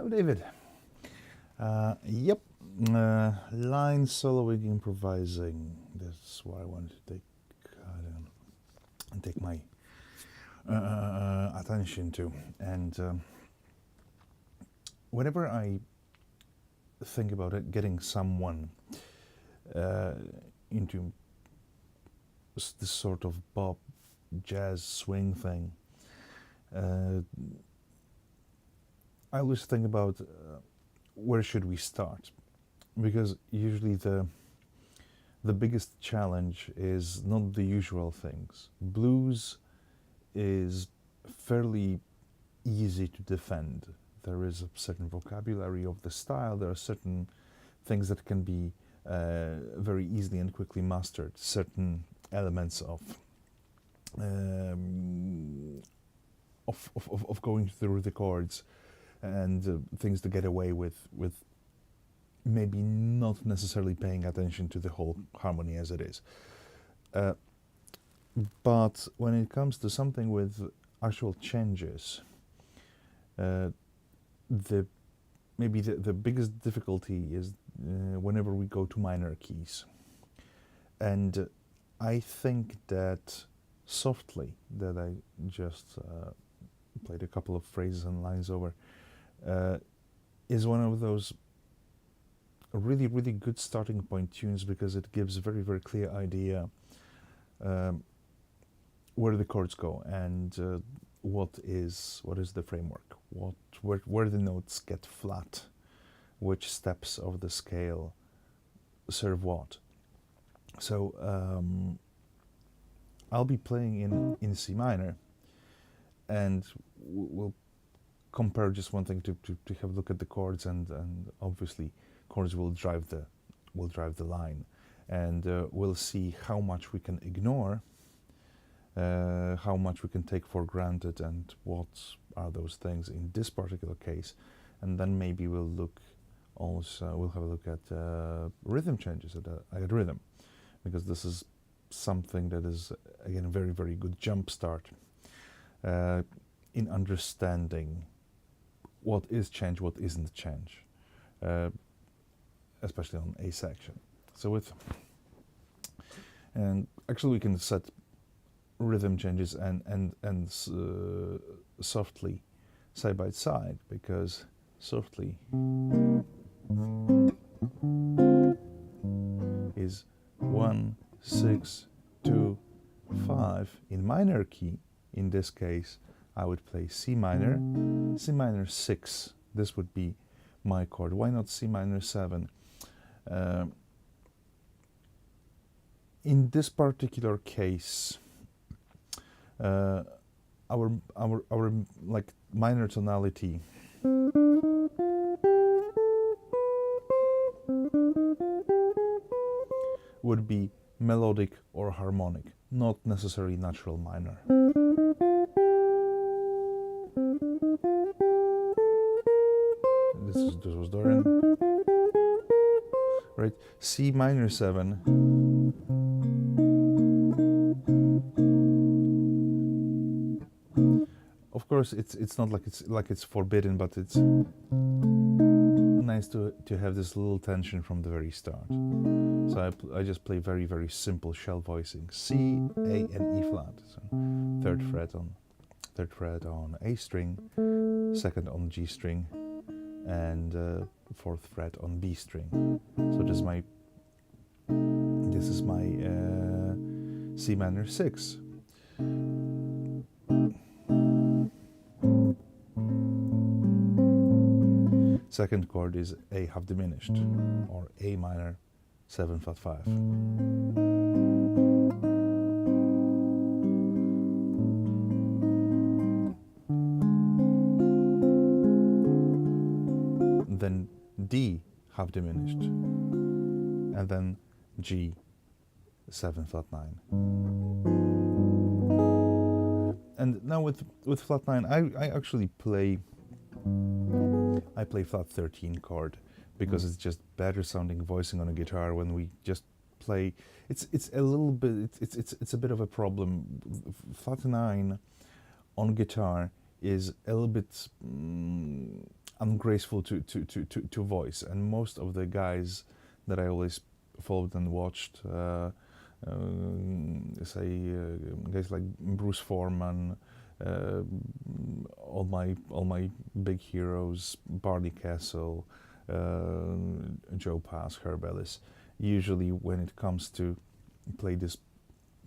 David. Yep, line soloing, improvising. That's what I wanted to take my attention to. And whenever I think about it, getting someone into this sort of pop, jazz, swing thing, I always think about where should we start, because usually the biggest challenge is not the usual things. Blues is fairly easy to defend. There is a certain vocabulary of the style. There are certain things that can be very easily and quickly mastered. Certain elements of going through the chords and things to get away with maybe not necessarily paying attention to the whole harmony as it is. But when it comes to something with actual changes, maybe the biggest difficulty is whenever we go to minor keys. And I think that Softly, that I just played a couple of phrases and lines over, is one of those really, really good starting point tunes, because it gives a very, very clear idea where the chords go and what is the framework, where the notes get flat, which steps of the scale serve what. So I'll be playing in C minor, and we'll compare just one thing to have a look at the chords, and obviously chords will drive the line, and we'll see how much we can ignore, how much we can take for granted, and what are those things in this particular case. And then maybe we'll have a look at rhythm changes, at rhythm, because this is something that is, again, a very, very good jump start in understanding what is change, what isn't change, especially on A section. And actually we can set rhythm changes and softly side by side, because softly is 1, 6, 2, 5 in minor key. In this case, I would play C minor 6. This would be my chord. Why not C minor 7? In this particular case, our like minor tonality would be melodic or harmonic, not necessarily natural minor. This was Dorian, right? C minor 7. Of course, it's not like it's forbidden, but it's nice to have this little tension from the very start. So I just play very, very simple shell voicing: C, A, and E flat. So third fret on A string, second on G string, and fourth fret on B string. So this is my C minor 6. Second chord is A half diminished, or A minor 7 flat 5. Then D half diminished, and then G 7 flat 9. And now with flat 9, I actually play flat 13 chord, because it's just better sounding voicing on a guitar when we just play. It's a little bit, it's a bit of a problem. Flat 9 on guitar is a little bit ungraceful to voice, and most of the guys that I always followed and watched, guys like Bruce Foreman, all my big heroes, Barney Castle, Joe Pass, Herb Ellis, usually when it comes to play this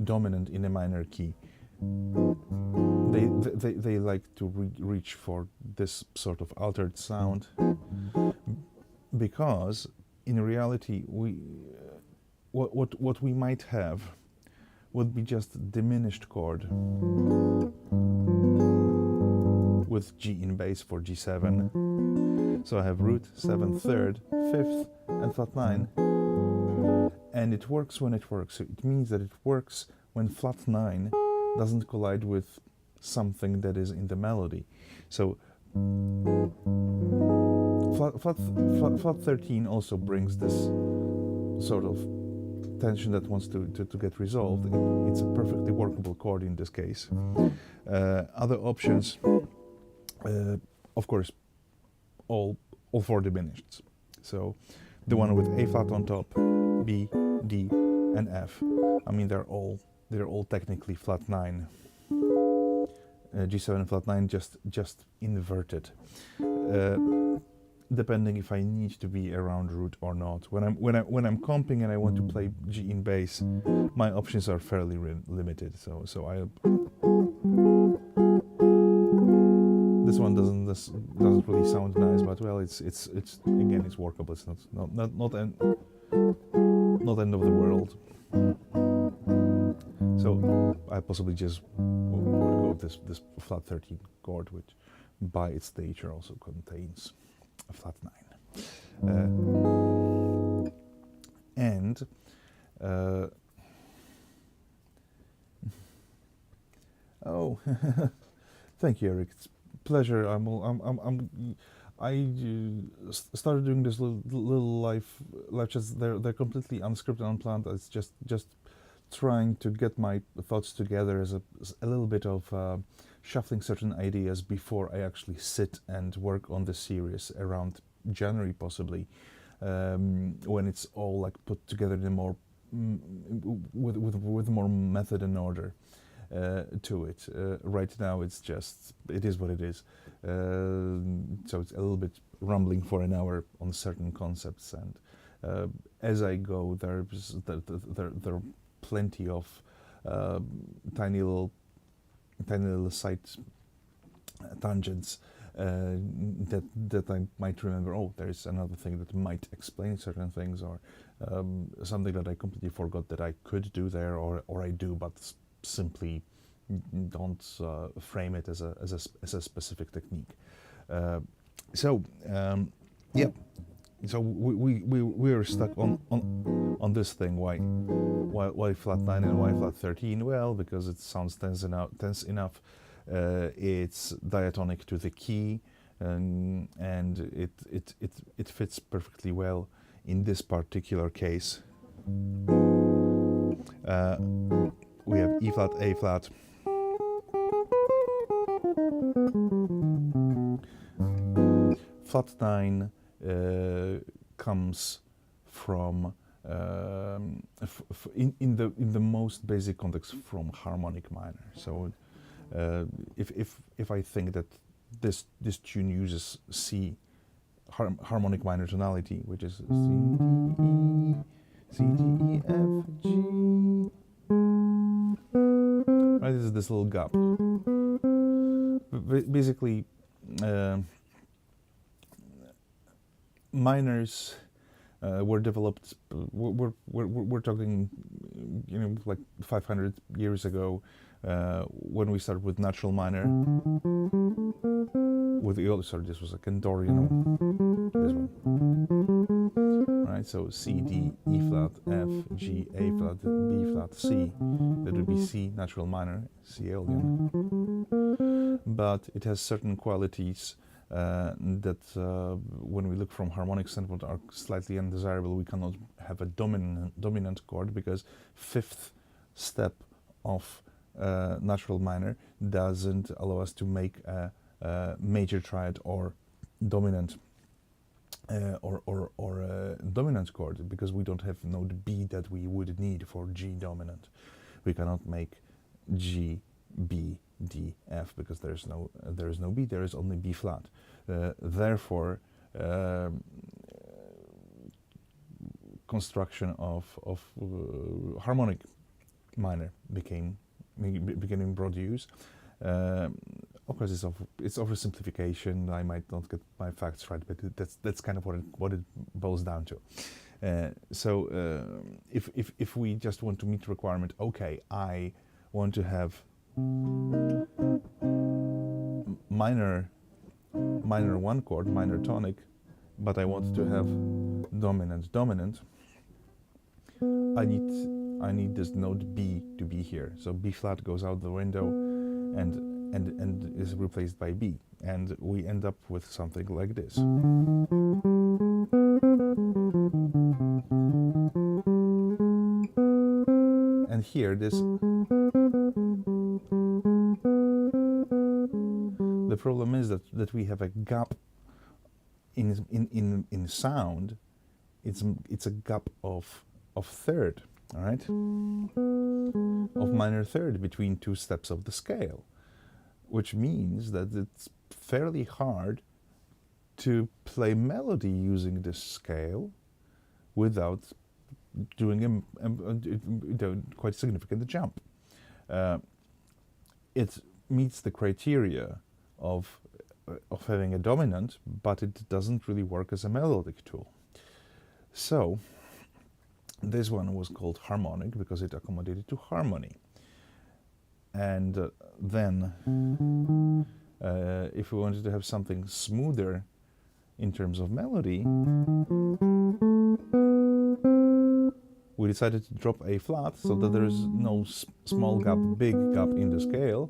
dominant in a minor key, they like to reach for this sort of altered sound, because in reality what we might have would be just diminished chord with G in bass for G7. So I have root, 7th, 3rd, 5th, and flat 9. And it works when it works. So it means that it works when flat 9 doesn't collide with something that is in the melody. So flat 13 also brings this sort of tension that wants to get resolved. It's a perfectly workable chord in this case. Other options, of course, all 4 diminished. So the one with A flat on top, B, D, and F. I mean, they're all technically flat 9. G7 flat 9 just inverted. Depending if I need to be around root or not. When I'm comping and I want to play G in bass, my options are fairly limited. So I this one doesn't really sound nice, but well, it's again, it's workable. It's not end of the world. So I possibly just would go with this flat 13 chord, which by its nature also contains a flat 9. Oh, thank you, Eric. It's a pleasure. I started doing this little live chats. They're completely unscripted, unplanned. It's just trying to get my thoughts together as a little bit of shuffling certain ideas before I actually sit and work on the series around January, possibly, when it's all like put together in a more with more method and order. to it. Right now, it is what it is. So it's a little bit rumbling for an hour on certain concepts, and as I go, there are plenty of tiny little side tangents that I might remember. Oh, there's another thing that might explain certain things, or something that I completely forgot that I could do there, or I do, but simply don't frame it as a specific technique. So we are stuck on this thing. Why flat 9 and why flat 13? Well, because it sounds tense enough. It's diatonic to the key, and it fits perfectly well in this particular case. We have E flat, A flat. Flat 9 comes from in the most basic context from harmonic minor. So if I think that this tune uses C harmonic minor tonality, which is C, D, E, F, G. Right, this is this little gap. Basically, minors were developed. We're talking, like 500 years ago, when we started with natural minor. With the sorry, this was a Cantorian. This one. Right, so C, D, E flat, F, G, A flat, B flat, C. That would be C natural minor, C Aeolian. But it has certain qualities that when we look from harmonic standpoint are slightly undesirable. We cannot have a dominant chord because fifth step of natural minor doesn't allow us to make a major triad or dominant dominant chord, because we don't have note B that we would need for G dominant. We cannot make G, B, D, F, because there is no B. There is only B flat. Therefore, construction of harmonic minor became in broad use. Of course, it's oversimplification. I might not get my facts right, but that's kind of what it boils down to. So if we just want to meet the requirement, okay, I want to have minor 1 chord, minor tonic, but I want to have dominant. I need this note B to be here. So B flat goes out the window and is replaced by B, and we end up with something like this. And here the problem is that we have a gap in sound. It's a gap of third, all right, of minor third between two steps of the scale, which means that it's fairly hard to play melody using this scale without doing a quite significant jump. It meets the criteria of having a dominant, but it doesn't really work as a melodic tool. So this one was called harmonic because it accommodated to harmony. And then if we wanted to have something smoother in terms of melody, we decided to drop A flat so that there is no small gap, big gap in the scale.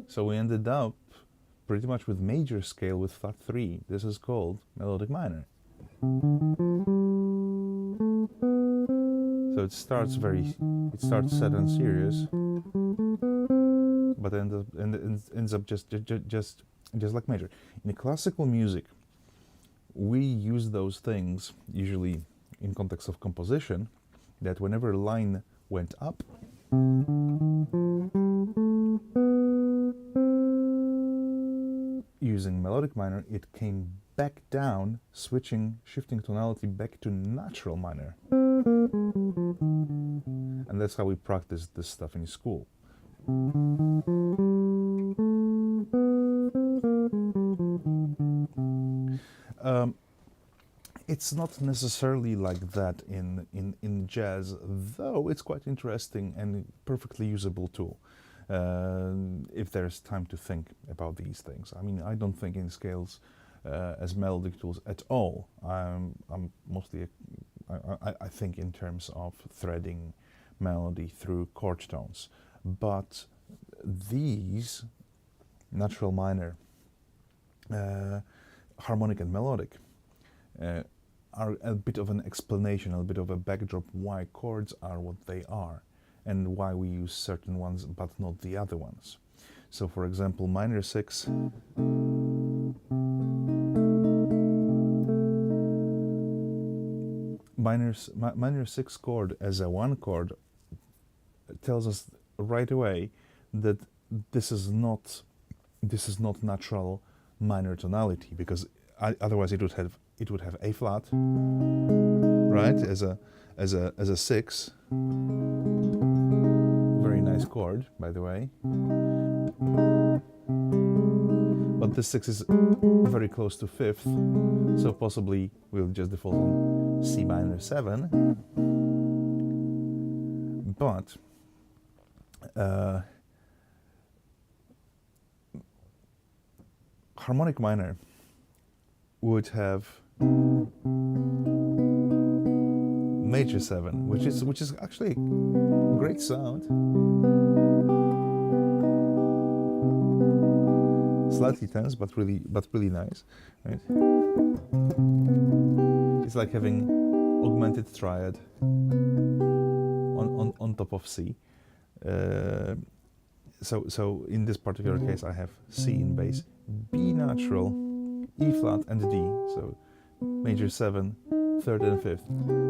So we ended up pretty much with major scale with flat 3. This is called melodic minor. So it starts sad and serious, but ends up just like major. In classical music, we use those things usually in context of composition that whenever a line went up, using melodic minor, it came back down, shifting tonality back to natural minor. And that's how we practiced this stuff in school. It's not necessarily like that in jazz, though it's quite interesting and perfectly usable tool if there's time to think about these things. I mean, I don't think in scales as melodic tools at all. I'm mostly, I think in terms of threading melody through chord tones. But these, natural minor, harmonic and melodic, are a bit of an explanation, a bit of a backdrop why chords are what they are and why we use certain ones but not the other ones. So for example, minor 6 minor 6 chord as a one chord tells us right away that this is not natural minor tonality, because otherwise it would have A flat, right, as a 6. Very nice chord, by the way. But this 6 is very close to 5th, so possibly we'll just default on C minor 7. But harmonic minor would have major 7, which is actually great sound. Slightly tense, but really nice, right? It's like having augmented triad on top of C. So in this particular case, I have C in bass, B natural, E flat, and D. So major 7, 3rd and 5th.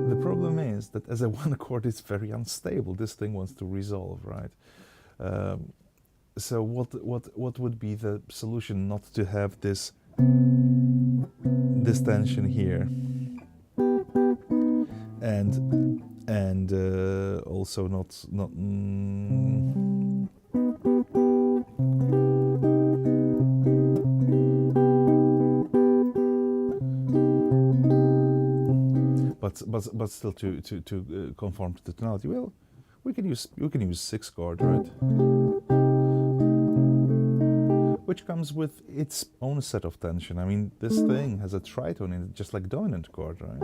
The problem is that as a one chord, it's very unstable. This thing wants to resolve, right? So what would be the solution not to have this tension here, and also not but still to conform to the tonality? Well, we can use 6 chord, right? Which comes with its own set of tension. I mean, this thing has a tritone in it, just like dominant chord, right?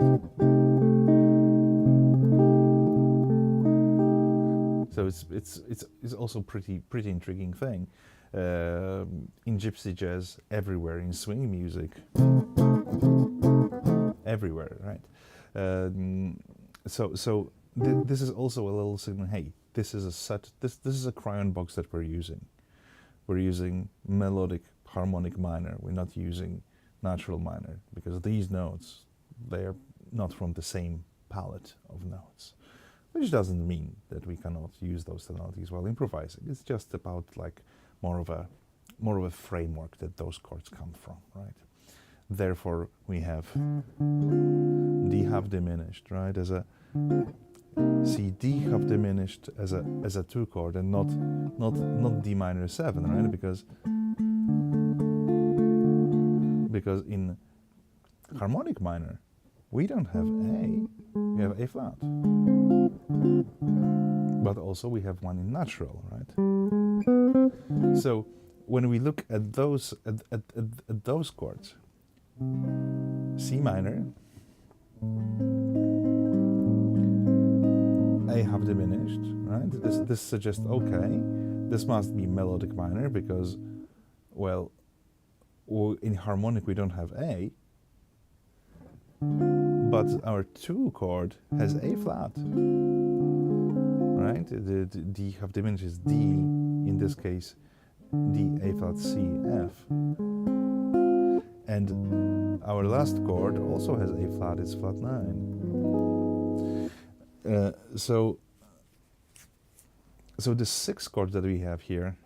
So it's also pretty intriguing thing. In gypsy jazz, everywhere, in swing music, everywhere, right? So this is also a little signal. Hey, this is a set. This is a crayon box that we're using. We're using melodic harmonic minor. We're not using natural minor, because these notes, they are not from the same palette of notes. Which doesn't mean that we cannot use those tonalities while improvising. It's just about like more of a framework that those chords come from, right? Therefore, we have D half diminished, right, as a C D half diminished as a 2 chord, and not D minor 7, right? Because in harmonic minor we don't have A, we have A flat, but also we have one in natural, right? So when we look at those chords, C minor, A half diminished, right? This suggests, okay, this must be melodic minor, because, well, in harmonic we don't have A, but our 2 chord has A flat, right? The D half diminished is D, in this case, D, A flat, C, F. And our last chord also has A flat, it's flat 9. So the sixth chord that we have here,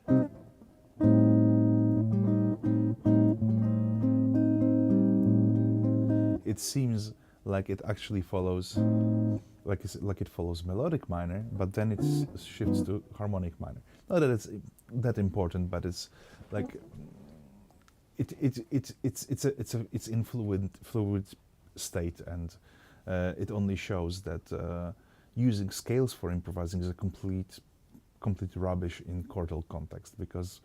it seems like it actually follows, like it follows melodic minor, but then it shifts to harmonic minor. Not that it's that important, but it's like it's in fluid state, and it only shows that using scales for improvising is a complete rubbish in chordal context, because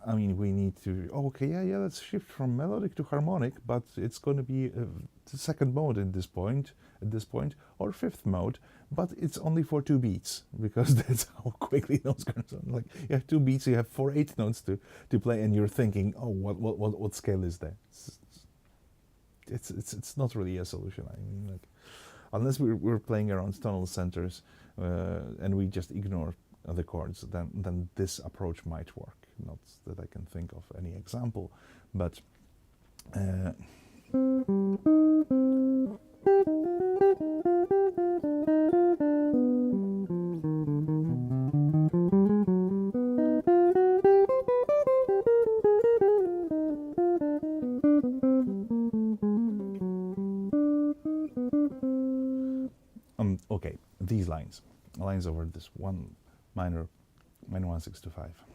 I mean, we need to, okay, yeah, let's shift from melodic to harmonic, but it's going to be the second mode at this point, or fifth mode, but it's only for 2 beats, because that's how quickly notes can sound. Like, you have 2 beats, you have 4/8 notes to play, and you're thinking, oh, what scale is there? It's not really a solution. I mean, like, unless we're playing around tonal centers and we just ignore the chords, then this approach might work. Not that I can think of any example, but okay, these lines over this one minor 1 6 to 5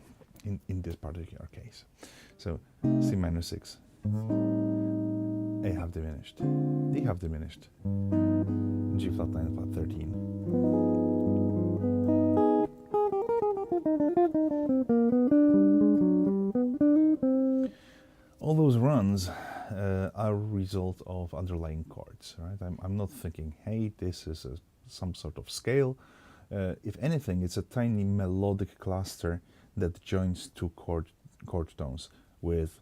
in this particular case. So C minor 6, A half diminished, D half diminished, G flat 9 flat 13. All those runs are a result of underlying chords, right? I'm not thinking, hey, this is some sort of scale. If anything, it's a tiny melodic cluster that joins 2 chord tones with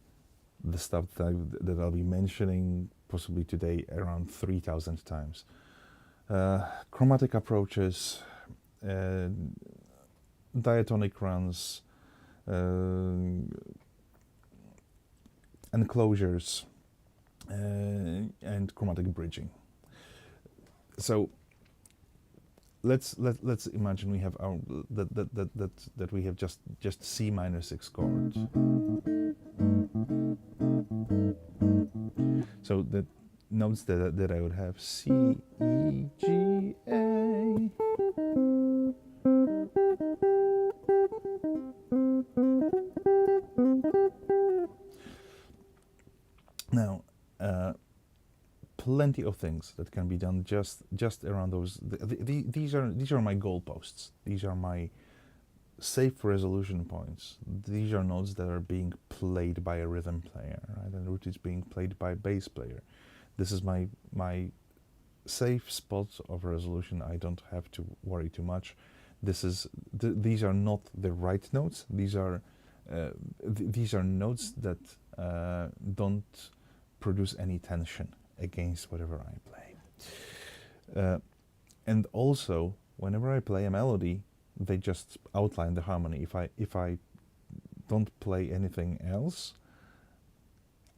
the stuff that I'll be mentioning possibly today around 3,000 times. Chromatic approaches, diatonic runs, enclosures, and chromatic bridging. So let's imagine we have our that we have just C minor 6 chord. So the notes that I would have: C, E, G, A. Now, plenty of things that can be done just around those. These are my goalposts. These are my safe resolution points. These are notes that are being played by a rhythm player, right? And root is being played by a bass player. This is my safe spot of resolution. I don't have to worry too much. These are not the right notes. These are notes that don't produce any tension against whatever I play. And also, whenever I play a melody, they just outline the harmony. If I don't play anything else,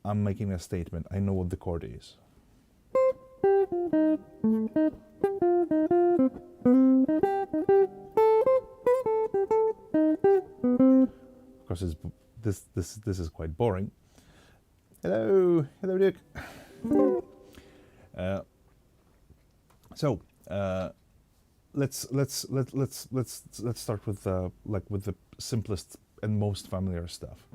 I'm making a statement. I know what the chord is. Of course, this is quite boring. Hello, Duke. So let's start with the simplest and most familiar stuff.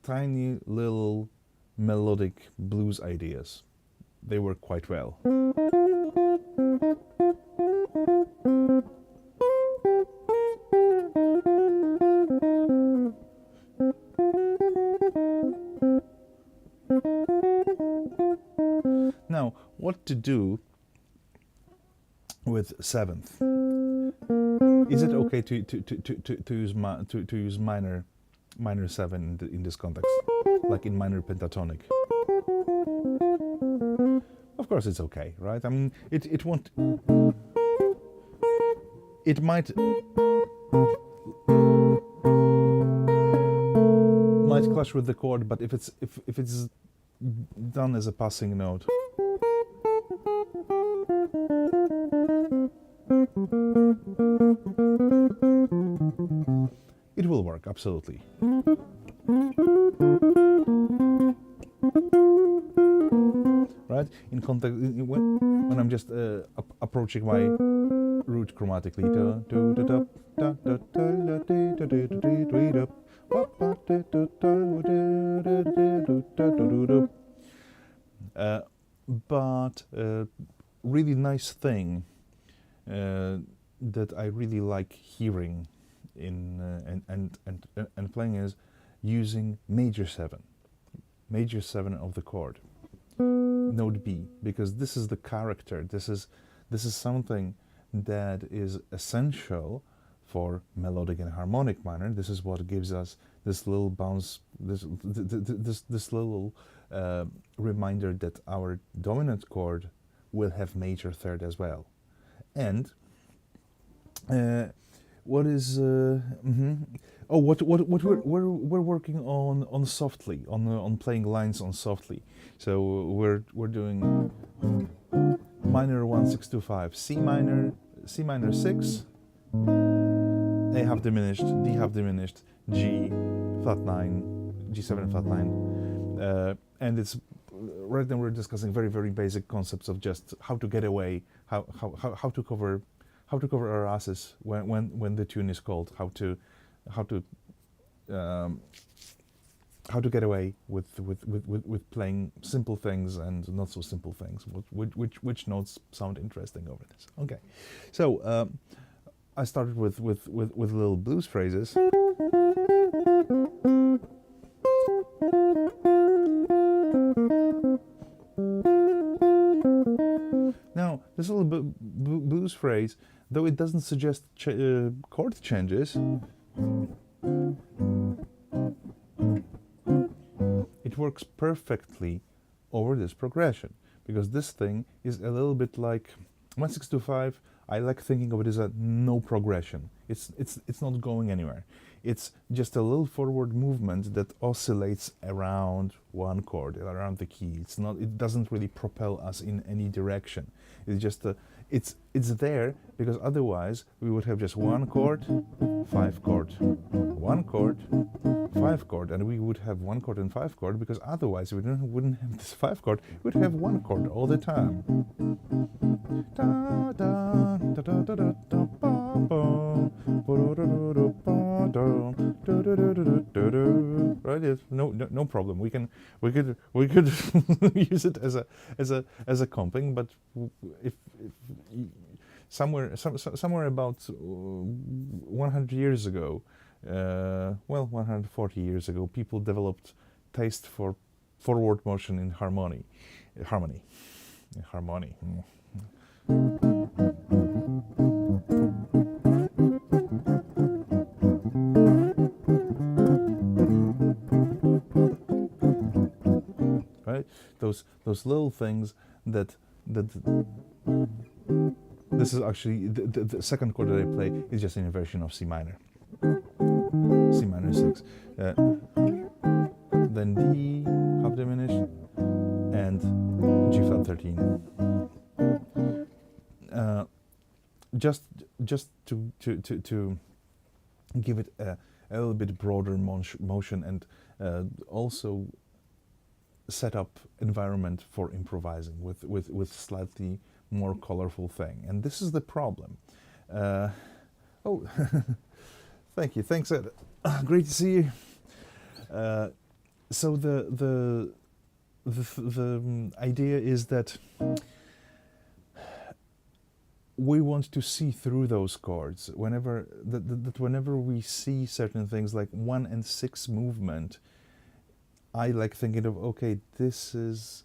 Tiny little melodic blues ideas. They work quite well. Now, what to do with seventh? Is it okay to use minor 7 in this context, like in minor pentatonic? Of course, it's okay, right? I mean, it won't. It might clash with the chord, but if it's done as a passing note, It will work, absolutely. Right? In context, when I'm just approaching my root chromatically. But really nice thing that I really like hearing in and playing is using major 7 of the chord, note B, because this is the character. This is something that is essential for melodic and harmonic minor. This is what gives us this little bounce, this little reminder that our dominant chord will have major third as well. And what is what we're working on softly, on playing lines on softly. So we're doing minor 1 6 2 5, C minor 6, A half diminished, D half diminished, G flat 9, G7 flat 9, and it's right now we're discussing very basic concepts of just how to get away, how to cover our asses when the tune is called, how to get away with playing simple things and not so simple things. Which notes sound interesting over this? Okay, so I started with little blues phrases. Now, this little blues phrase, though it doesn't suggest chord changes, it works perfectly over this progression, because this thing is a little bit like 1 6 2 5. I like thinking of it as a no progression. It's not going anywhere. It's just a little forward movement that oscillates around one chord, around the key. It doesn't really propel us in any direction. It's just it's there because otherwise we would have just 1 chord, 5 chord, 1 chord, 5 chord, and we would have 1 chord and 5 chord because otherwise we wouldn't have this 5 chord. We'd have 1 chord all the time. Right? No problem. We could use it as a comping, but if somewhere about 100 years ago, 140 years ago, people developed taste for forward motion in harmony. Right? Those little things that this is actually the second chord that I play is just an inversion of C minor. C minor 6. Then D half diminished and G flat 13. Just to give it a little bit broader motion and also set up environment for improvising with slightly more colorful thing. And this is the problem. Thank you. Thanks, Ed. Great to see you. So the idea is that we want to see through those chords. Whenever we see certain things like 1 and 6 movement, I like thinking of, okay, this is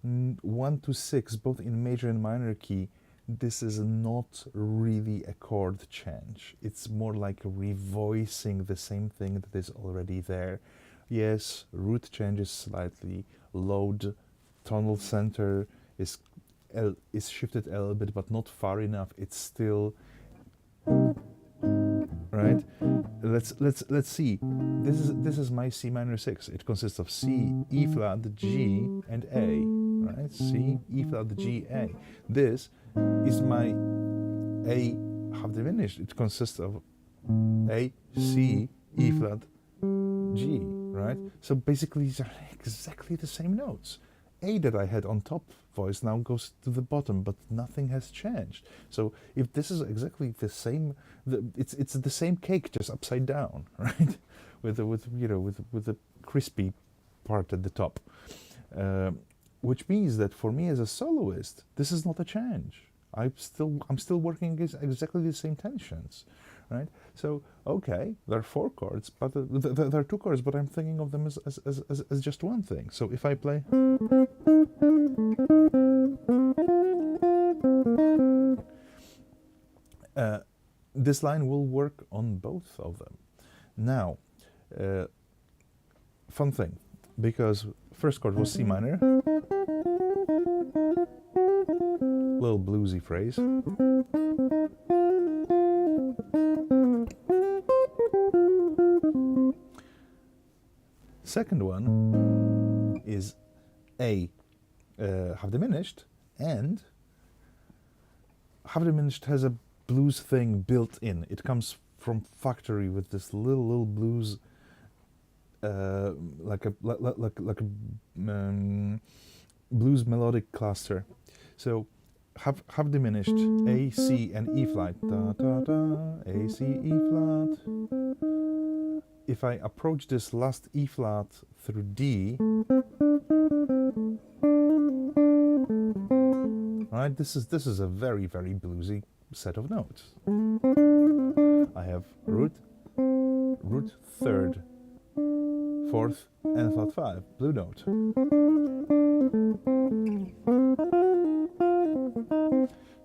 1 to 6, both in major and minor key. This is not really a chord change. It's more like revoicing the same thing that is already there. Yes, root changes slightly, load, tonal center is shifted a little bit, but not far enough. It's still right. Let's see. This is my C minor 6. It consists of C, E flat, G, and A. right? C, E flat, G, A. This is my A half diminished. It consists of A, C, E flat, G, right? So basically these are exactly the same notes. A that I had on top voice now goes to the bottom, but nothing has changed. So if this is exactly the same, it's the same cake just upside down, right? with the crispy part at the top, which means that for me as a soloist, this is not a change. I'm still working exactly the same tensions, right? So okay, there are 4 chords, but there are 2 chords, but I'm thinking of them as just one thing. So if I play, this line will work on both of them. Now, fun thing, because first chord was C minor, little bluesy phrase. Second one is A half diminished, and half diminished has a blues thing built in. It comes from factory with this little blues, like a blues melodic cluster. So half diminished, A, C, and E flat. Da, da, da, A, C, E flat. If I approach this last E flat through D, right? This is a very bluesy set of notes. I have root, third, fourth, and flat 5, blue note.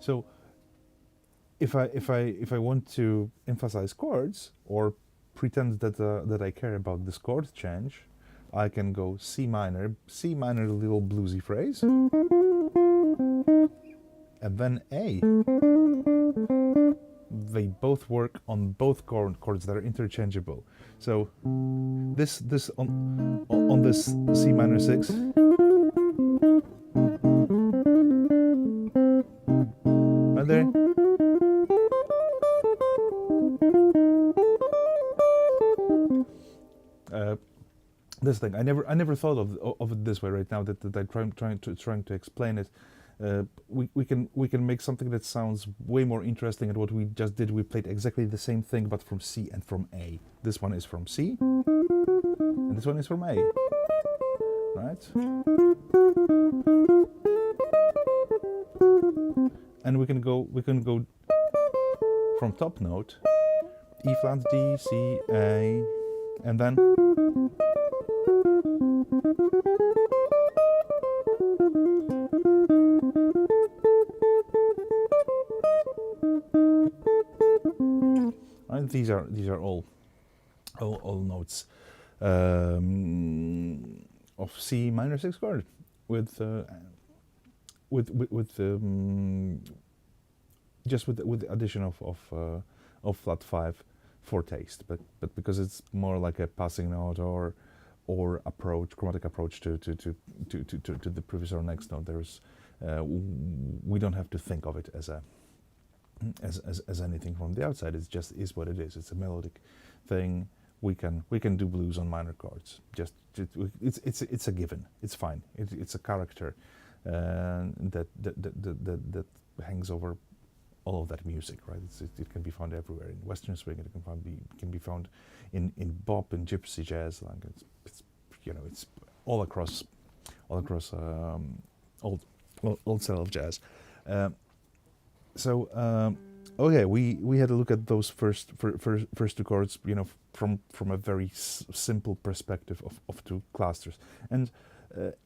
So if I want to emphasize chords or pretend that I care about this chord change, I can go C minor, little bluesy phrase, and then A. They both work on both chords that are interchangeable. So this on this C minor 6, right there. This thing I never thought of it this way. Right now that I'm trying to explain it, we can make something that sounds way more interesting than what we just did. We played exactly the same thing, but from C and from A. This one is from C, and this one is from A, right? And we can go from top note, E flat, D, C, A, and then right. These are all notes of C minor 6 chord with just with the addition of flat 5 for taste, but because it's more like a passing note or chromatic approach to the previous or next note, there's we don't have to think of it as anything from the outside. It just is what it is. It's a melodic thing. We can do blues on minor chords. It's a given. It's fine. It's a character that hangs over all of that music, right? It can be found everywhere in Western swing. It can be found in bop and gypsy jazz. Like it's all across old style of jazz. Okay, we had a look at those first 2 chords, from a very simple perspective of 2 clusters, and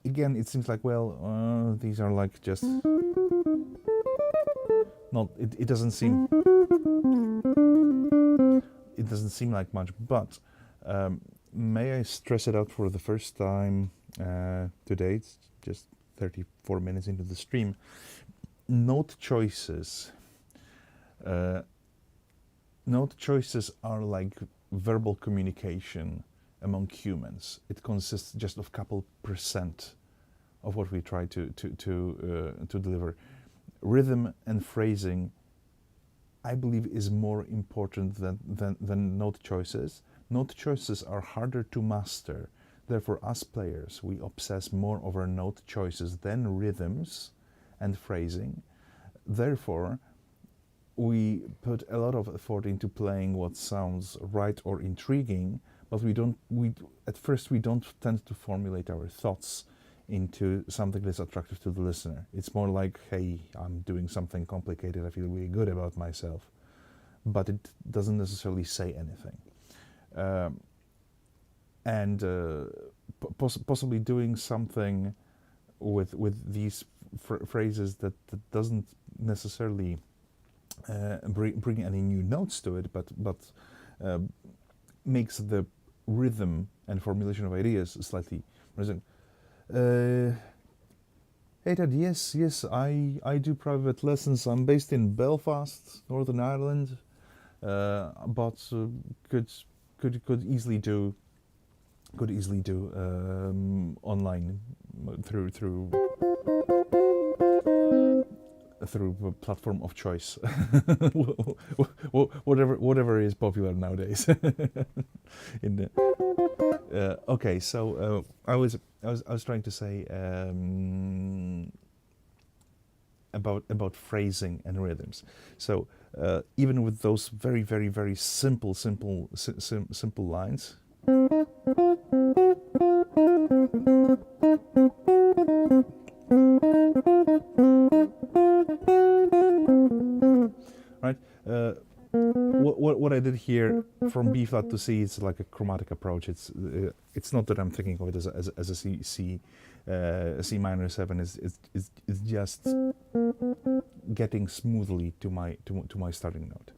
again, it seems like, well, these are like just not. It doesn't seem like much, but may I stress it out for the first time today? It's just 34 minutes into the stream. Note choices. Note choices are like verbal communication among humans. It consists just of couple % what we try to deliver. Rhythm and phrasing, I believe, is more important than note choices. Note choices are harder to master. Therefore, as players, we obsess more over note choices than rhythms and phrasing. Therefore, we put a lot of effort into playing what sounds right or intriguing, but at first we don't tend to formulate our thoughts into something that's attractive to the listener. It's more like, hey, I'm doing something complicated, I feel really good about myself, but it doesn't necessarily say anything. Possibly doing something with these phrases that doesn't necessarily bring any new notes to it, but makes the rhythm and formulation of ideas slightly present. Hey Ted, yes, I do private lessons. I'm based in Belfast, Northern Ireland, but could easily do online through a platform of choice, whatever is popular nowadays. Okay, so I was trying to say about phrasing and rhythms. So even with those very simple lines. Right. What I did here from B flat to C is like a chromatic approach. It's not that I'm thinking of it as a C minor 7. It's just getting smoothly to my starting note.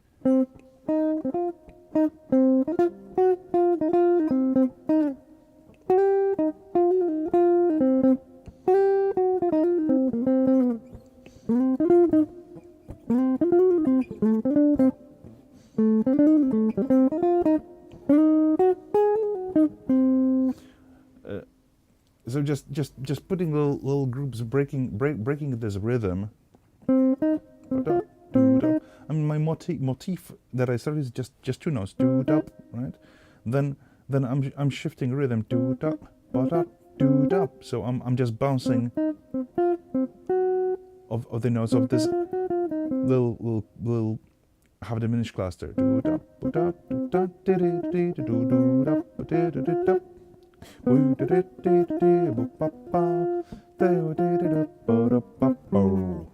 So just putting little groups breaking this rhythm. I mean, my motif that I started is just 2 notes, right? Then I'm shifting rhythm, so I'm just bouncing of the notes of this little half diminished cluster.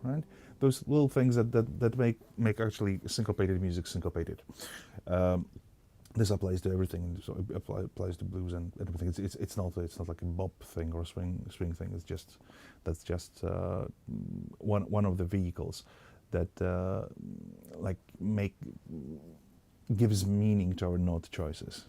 Right? Those little things that make actually syncopated music syncopated. This applies to everything. So it applies to blues and everything. It's not like a bop thing or a swing thing. That's just one of the vehicles that gives meaning to our note choices.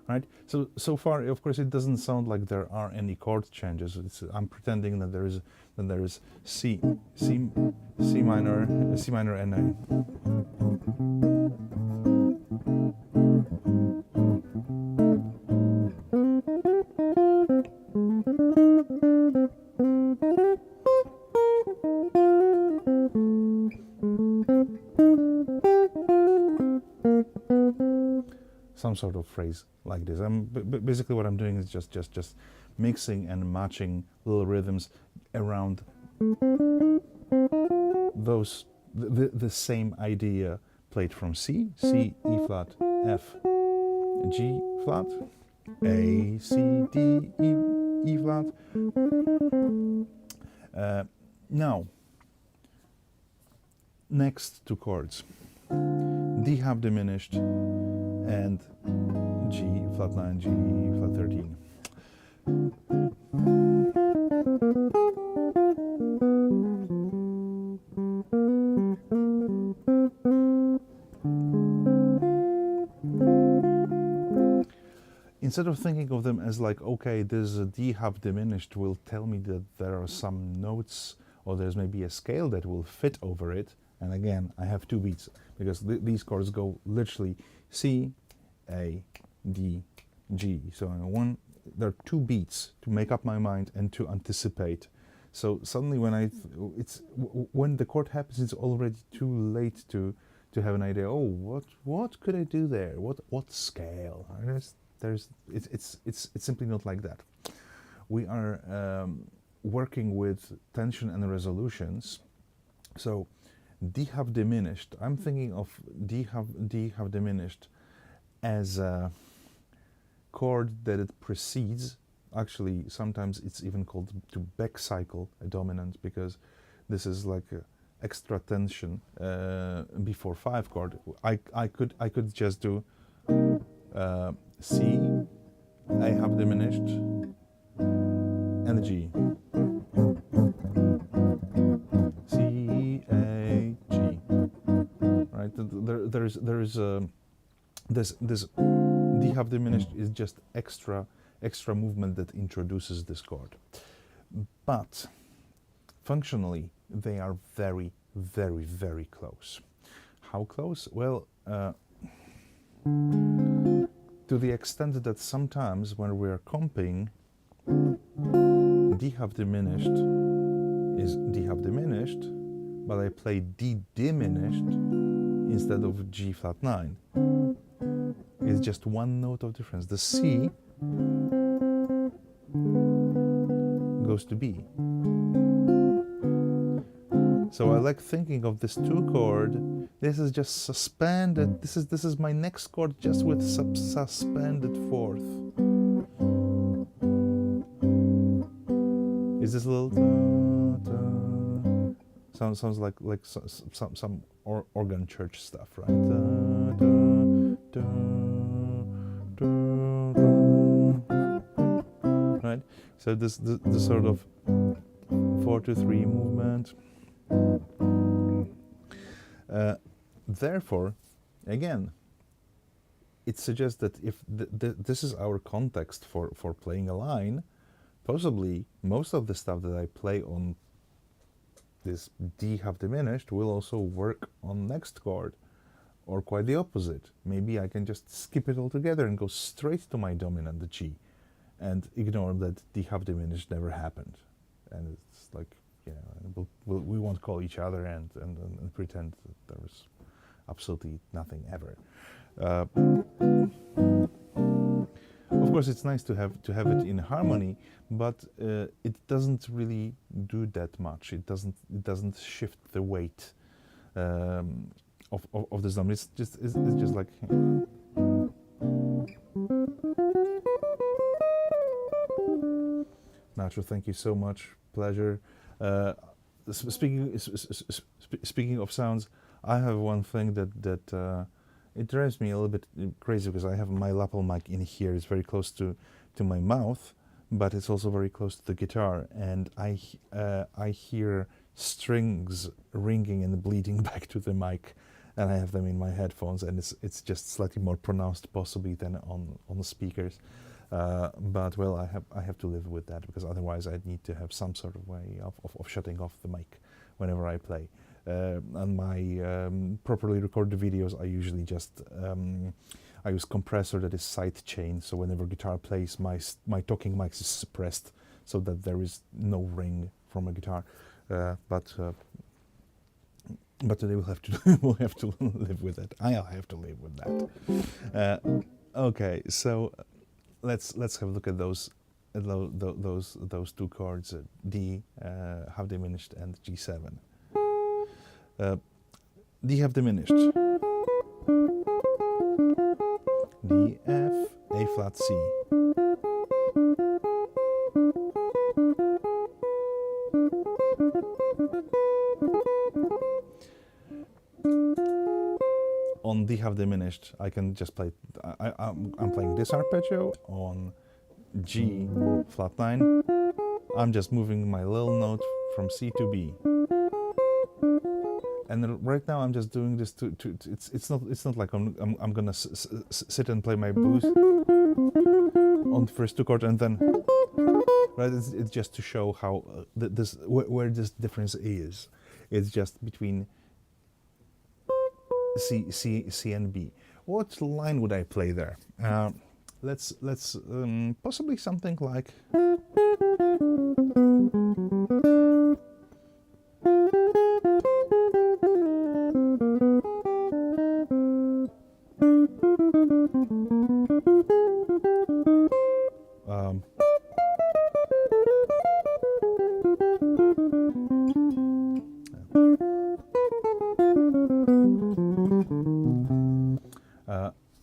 Right. So far, of course, it doesn't sound like there are any chord changes. I'm pretending that there is C minor, and A. Some sort of phrase like this. Basically what I'm doing is just mixing and matching little rhythms around those the same idea played from C, E flat, F, G flat, A, C, D, E flat. Now, next 2 chords, D half diminished and G flat 9, G flat 13. Instead of thinking of them as like, okay, this D half diminished will tell me that there are some notes or there's maybe a scale that will fit over it. And again, I have 2 beats because these chords go literally C, A, D, G. So there are 2 beats to make up my mind and to anticipate. So suddenly when the chord happens, it's already too late to have an idea. Oh, what could I do there? What scale? It's simply not like that. We are working with tension and resolutions. So D half diminished. I'm thinking of D half diminished as a chord that it precedes. Actually, sometimes it's even called to back cycle a dominant, because this is like a extra tension before 5 chord. I could just do C, A half diminished, and G. C, A, G. Right? There's this D half diminished is just extra movement that introduces this chord. But functionally, they are very, very, very close. How close? Well, to the extent that sometimes when we're comping, D half diminished is D half diminished, but I play D diminished instead of G flat 9. It's just 1 note of difference. The C goes to B. So I like thinking of this 2 chord. This is just suspended. This is my next chord just with suspended 4th. Is this a little sounds like some organ church stuff, right? Right. So this sort of 4-3 movement. Therefore, again, it suggests that if this is our context for playing a line, possibly most of the stuff that I play on this D half diminished will also work on next chord, or quite the opposite. Maybe I can just skip it altogether and go straight to my dominant, the G, and ignore that D half diminished never happened. And it's like, we won't call each other and pretend that there was absolutely nothing ever. Of course, it's nice to have it in harmony, but it doesn't really do that much. It doesn't shift the weight of the drum. It's just like. Nacho, thank you so much. Pleasure. Speaking of sounds, I have one thing that it drives me a little bit crazy, because I have my lapel mic in here. It's very close to my mouth, but it's also very close to the guitar, and I hear strings ringing and bleeding back to the mic, and I have them in my headphones, and it's just slightly more pronounced possibly than on the speakers. But well, I have to live with that, because otherwise I'd need to have some sort of way of shutting off the mic whenever I play. On my properly recorded videos, I usually just I use compressor that is side chain, so whenever guitar plays, my talking mic is suppressed, so that there is no ring from a guitar. But they will have to will have to live with it. I'll have to live with that. Okay, so let's have a look at those 2 chords, D half diminished and G7. D half diminished, D, F, A flat, C. On D half diminished, I can just play, I'm playing this arpeggio. On G flat 9, I'm just moving my little note from C to B. And right now I'm just doing this it's not like I'm gonna sit and play my blues on the first 2 chords and then right? It's just to show how where this difference is. It's just between C and B. What line would I play there? Let's possibly something like. Um,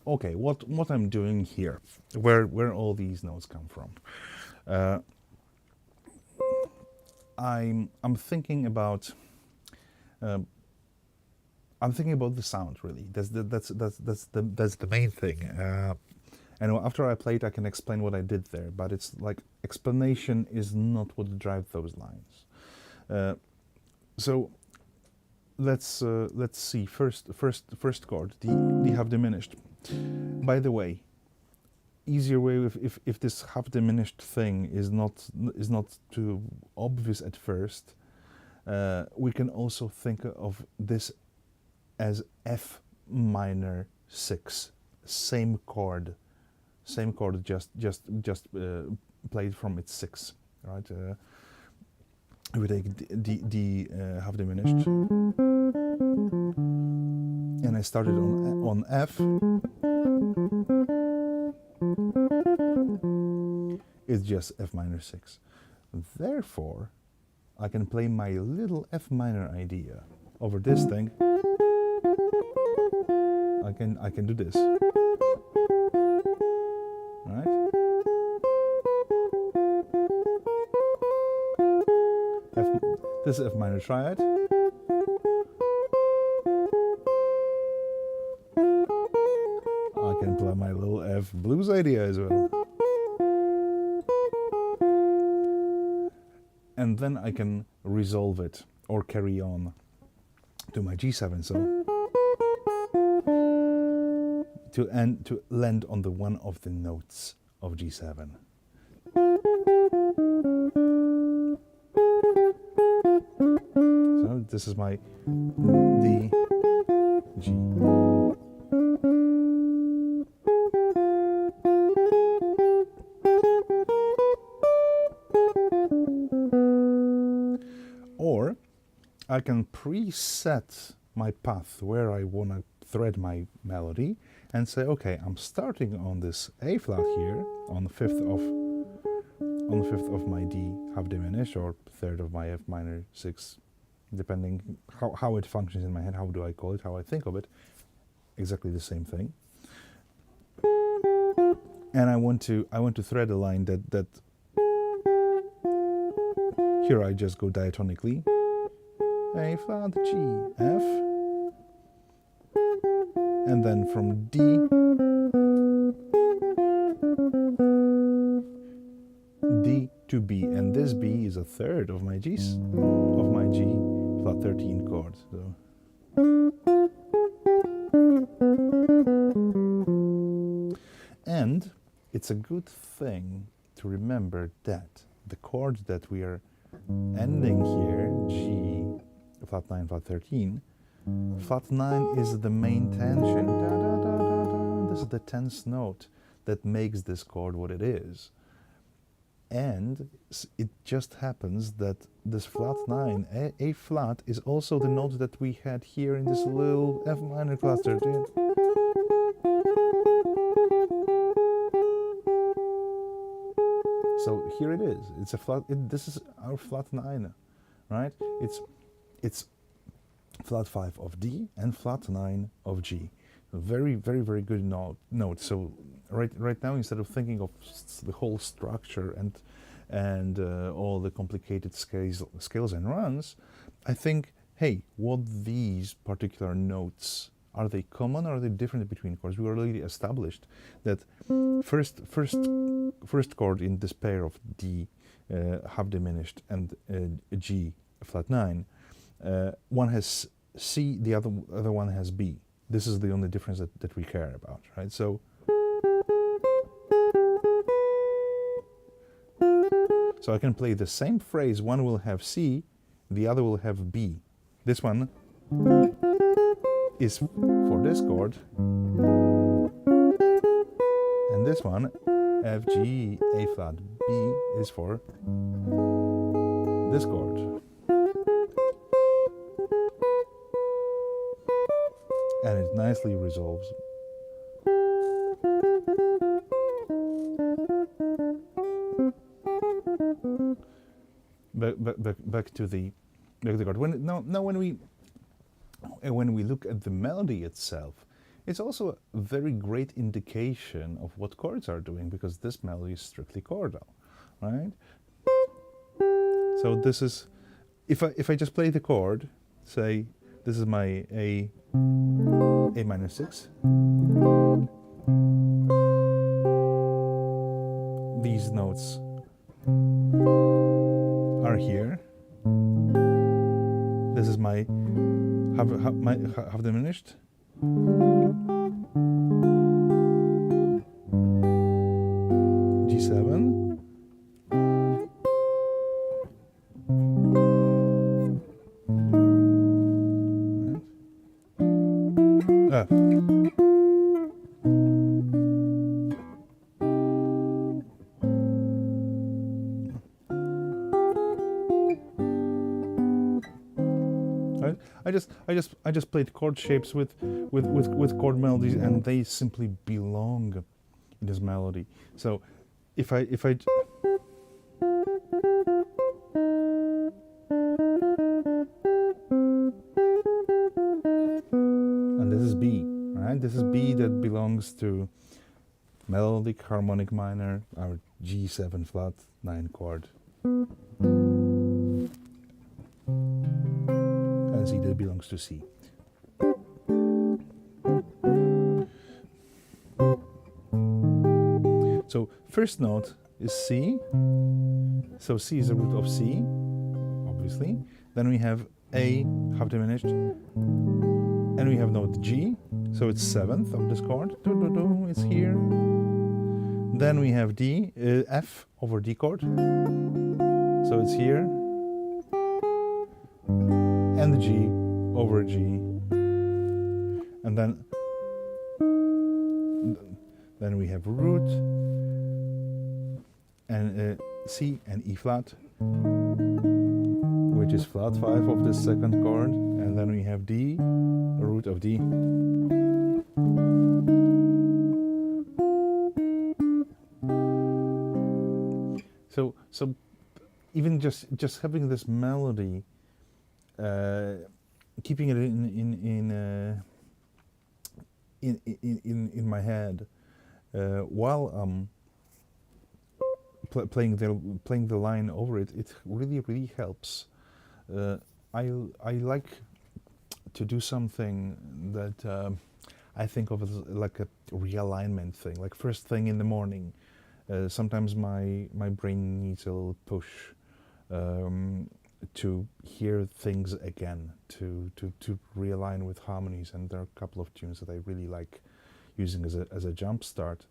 okay, what I'm doing here, where all these notes come from. I'm thinking about the sound, really. That's the main thing. And after I play it, I can explain what I did there. But it's like explanation is not what drives those lines. So let's see. First chord, the half diminished. By the way, easier way if this half diminished thing is not too obvious at first, we can also think of this as F minor 6, same chord, just played from its 6, right? We take D half diminished, and I started on F. It's just F minor 6. Therefore, I can play my little F minor idea over this thing. I can do this, right? This is F minor triad. I can play my little F blues idea as well. And then I can resolve it or carry on to my G7, so to land on the one of the notes of G7. So this is my D, G. Or I can preset my path where I want to thread my melody and say, okay, I'm starting on this A flat here on the fifth of my D half diminished, or third of my F minor 6, depending how it functions in my head. How do I call it? How I think of it? Exactly the same thing. And I want to thread a line that here I just go diatonically. A flat, G, F, and then from D, D to B, and this B is a third of my G flat 13 chord. So. And it's a good thing to remember that the chord that we are ending here, G, flat 9, flat 13, flat 9 is the main tension. Da, da, da, da, da. This is the tense note that makes this chord what it is. And it just happens that this flat 9, A flat, is also the note that we had here in this little F minor cluster. So here it is. It's a flat. This is our flat 9, right? It's flat 5 of D and flat 9 of G. Very, very, very good note. So right now, instead of thinking of the whole structure and all the complicated scales and runs, I think, hey, what these particular notes, are they common or are they different between chords? We already established that first chord in this pair of D half diminished and G flat 9, one has C, the other one has B. This is the only difference that we care about, right? So I can play the same phrase. One will have C, the other will have B. This one is for this chord, and this one, F, G, A flat, B, is for this chord. And it nicely resolves. Back to the chord. When we look at the melody itself, it's also a very great indication of what chords are doing, because this melody is strictly chordal, right? So this is, if I just play the chord, say this is my A minor 6. These notes are here. This is my half diminished. G7. F. Right? I just played chord shapes with chord melodies, and they simply belong in this melody. So if I and this is B, right? This is B that belongs to melodic harmonic minor, our G7 flat 9 chord. And C that belongs to C. So first note is C. So C is the root of C, obviously. Then we have A half diminished, and we have note G. So it's 7th of this chord. It's here. Then we have D, F over D chord. So it's here. And the G over G. And then we have root and C and E flat, which is flat 5 of the second chord, and then we have D, root of D. So even just having this melody, keeping it in my head while I'm playing the line over it, it really helps. I like to do something that I think of as like a realignment thing, like first thing in the morning. Sometimes my brain needs a little push to hear things again, to realign with harmonies, and there are a couple of tunes that I really like using as a jump start.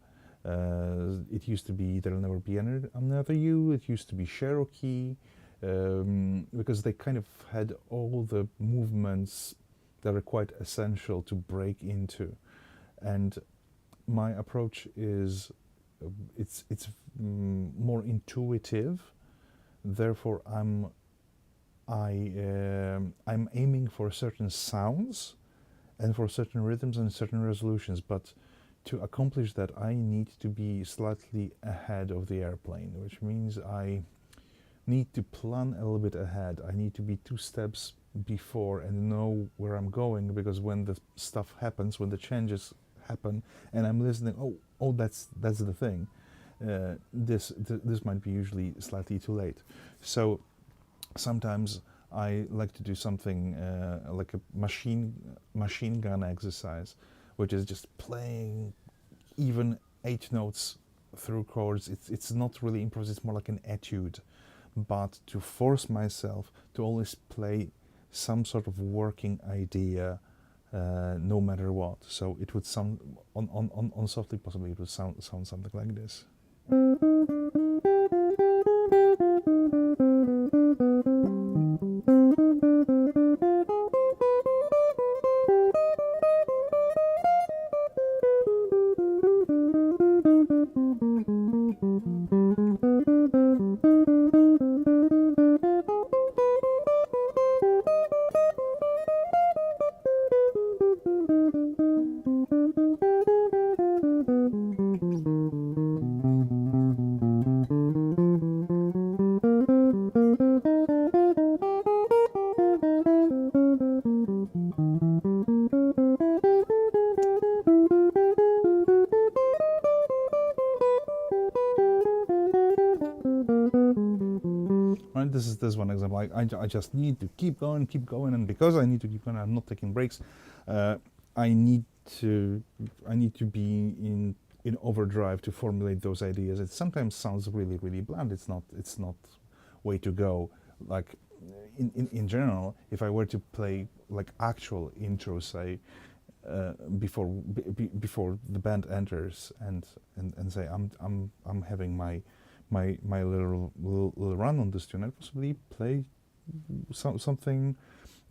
It used to be There'll Never Be Another You, it used to be Cherokee, because they kind of had all the movements that are quite essential to break into. And my approach is it's more intuitive, therefore I'm aiming for certain sounds and for certain rhythms and certain resolutions, but to accomplish that I need to be slightly ahead of the airplane, which means I need to plan a little bit ahead. I need to be 2 steps before and know where I'm going, because when the stuff happens, when the changes happen and I'm listening, oh that's the thing, this might be usually slightly too late. So sometimes I like to do something like a machine gun exercise, which is just playing even 8 notes through chords. It's not really improvisation, it's more like an etude, but to force myself to always play some sort of working idea, no matter what. So it would sound on softly, possibly it would sound something like this. this is this one example. I just need to keep going, and because I need to keep going, I'm not taking breaks. I need to be in overdrive to formulate those ideas. It sometimes sounds really, really bland. It's not way to go. Like in general, if I were to play like actual intros, say before the band enters and say I'm having my little run on this tune, I'd possibly play something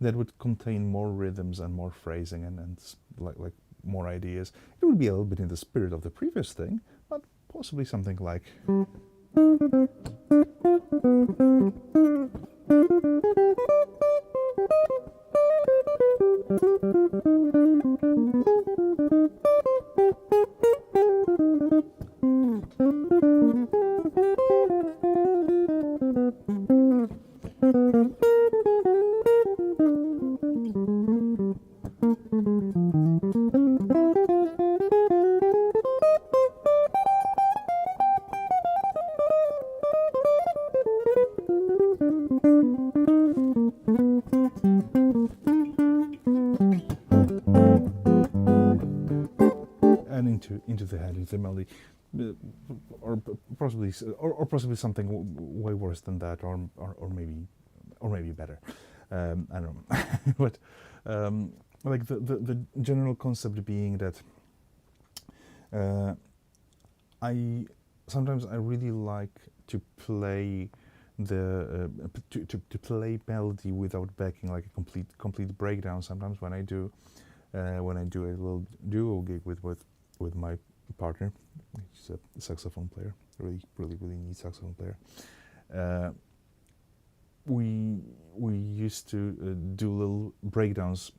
that would contain more rhythms and more phrasing and like more ideas. It would be a little bit in the spirit of the previous thing, but possibly something like. Into the head, into the melody, or possibly something way worse than that, or maybe better. I don't know, but like the general concept being that I sometimes I really like to play to play melody without backing, like a complete breakdown. Sometimes when I do a little duo gig with my partner, he's a saxophone player, really neat saxophone player. We used to do little breakdowns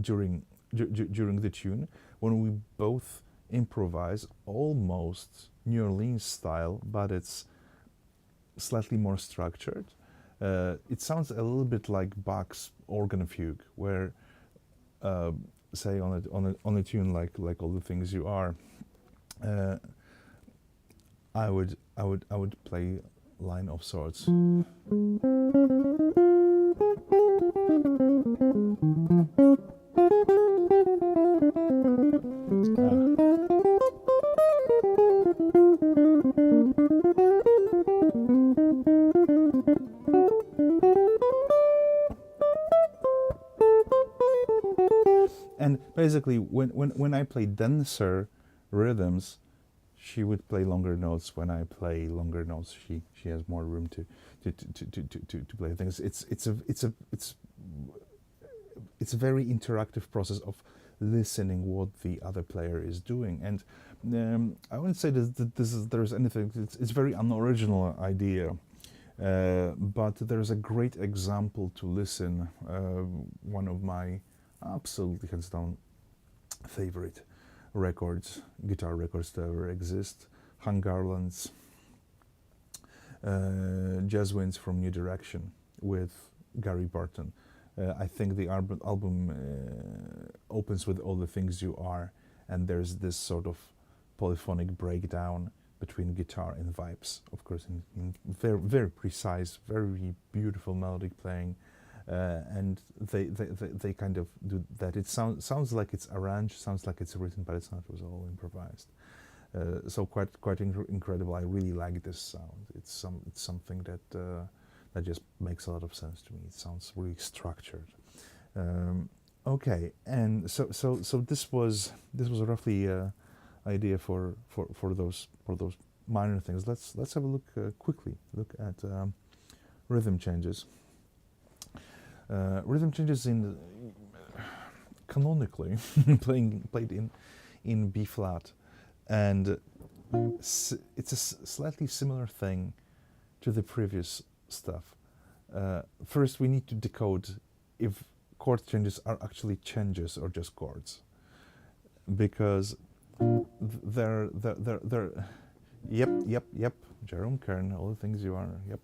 during the tune when we both improvise, almost New Orleans style, but it's slightly more structured. It sounds a little bit like Bach's organ fugue, where say on a tune like All the Things You Are, I would play line of sorts. And basically, when I play denser rhythms, she would play longer notes. When I play longer notes, she has more room to play things. It's a very interactive process of listening what the other player is doing. And I wouldn't say that there's anything. It's very unoriginal idea. But there's a great example to listen. One of my absolutely hands down favorite guitar records that ever exist, Hank Garland's Jazz Winds from New Direction with Gary Barton. I think the album opens with All the Things You Are, and there's this sort of polyphonic breakdown between guitar and vibes, of course, in very, very precise, very beautiful melodic playing, and they kind of do that. It sounds like it's arranged, sounds like it's written, but it's not. It was all improvised. So quite incredible. I really like this sound. It's something that just makes a lot of sense to me. It sounds really structured. Okay, and so this was roughly idea for those minor things. Let's have a look quickly at rhythm changes. Rhythm changes in canonically played in B flat, and it's a slightly similar thing to the previous stuff. First, we need to decode if chord changes are actually changes or just chords, because they're yep, Jerome Kern, All the Things You Are, yep.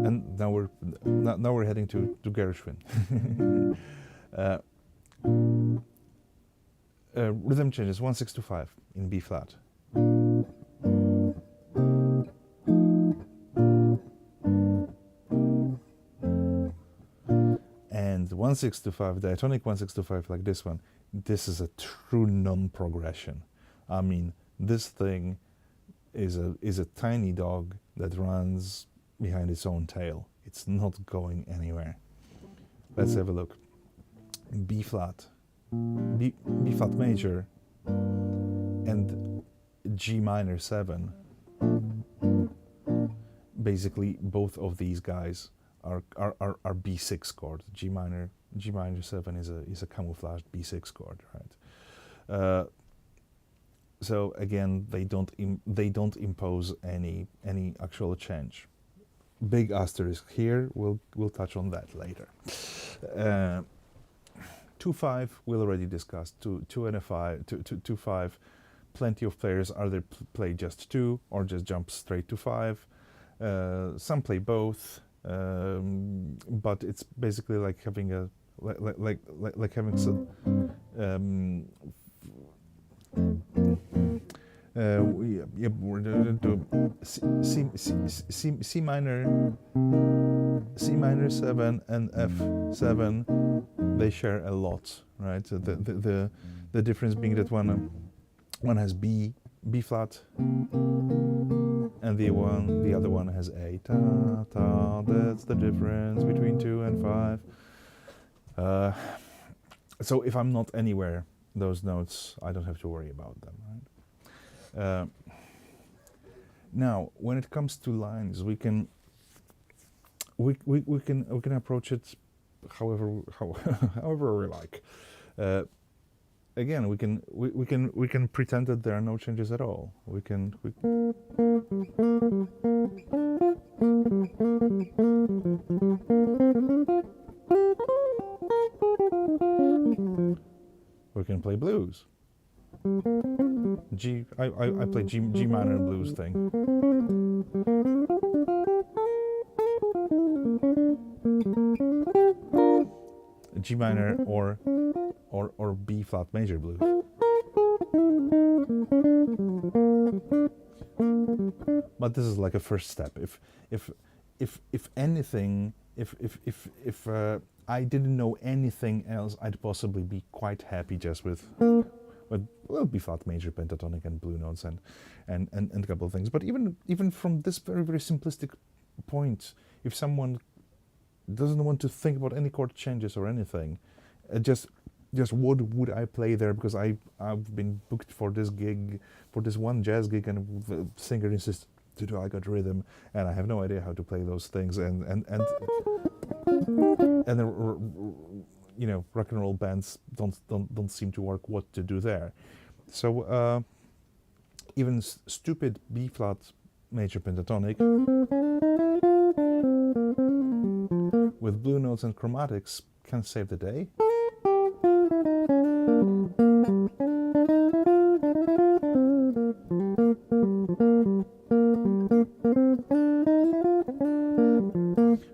And now we're heading to Gershwin. Rhythm changes 1 6 to 5 in B flat. And 1 6 to 5, diatonic 1 6 to 5, like this one, this is a true non-progression. I mean, this thing is a tiny dog that runs behind its own tail. It's not going anywhere. Let's have a look. B flat, B flat major, and G minor 7. Basically, both of these guys are B6 chord. G minor 7 is a camouflaged B6 chord, right? So again, they don't impose any actual change. Big asterisk here. We'll touch on that later. 2-5 we already discussed. 2 and a 5. 2-5. Plenty of players either play just 2 or just jump straight to 5. Some play both, but it's basically like having a like having some. We're going to C minor 7 and F7. They share a lot, right? So the difference being that one has B flat, and the other one has A. Ta ta. That's the difference between 2 and 5. So if I'm not anywhere those notes, I don't have to worry about them, right? Now, when it comes to lines, we can approach it however we like. Again, we can pretend that there are no changes at all. We can play blues. I play G minor blues thing. G minor or B flat major blues. But this is like a first step. If anything, if I didn't know anything else, I'd possibly be quite happy just with B flat major, pentatonic, and blue notes, and a couple of things. But even from this very simplistic point, if someone doesn't want to think about any chord changes or anything, just what would I play there, because I've been booked for this gig, for this one jazz gig, and the singer insists to do I got rhythm, and I have no idea how to play those things, and you know, rock and roll bands don't seem to work what to do there. So even stupid B flat major pentatonic with blue notes and chromatics can save the day.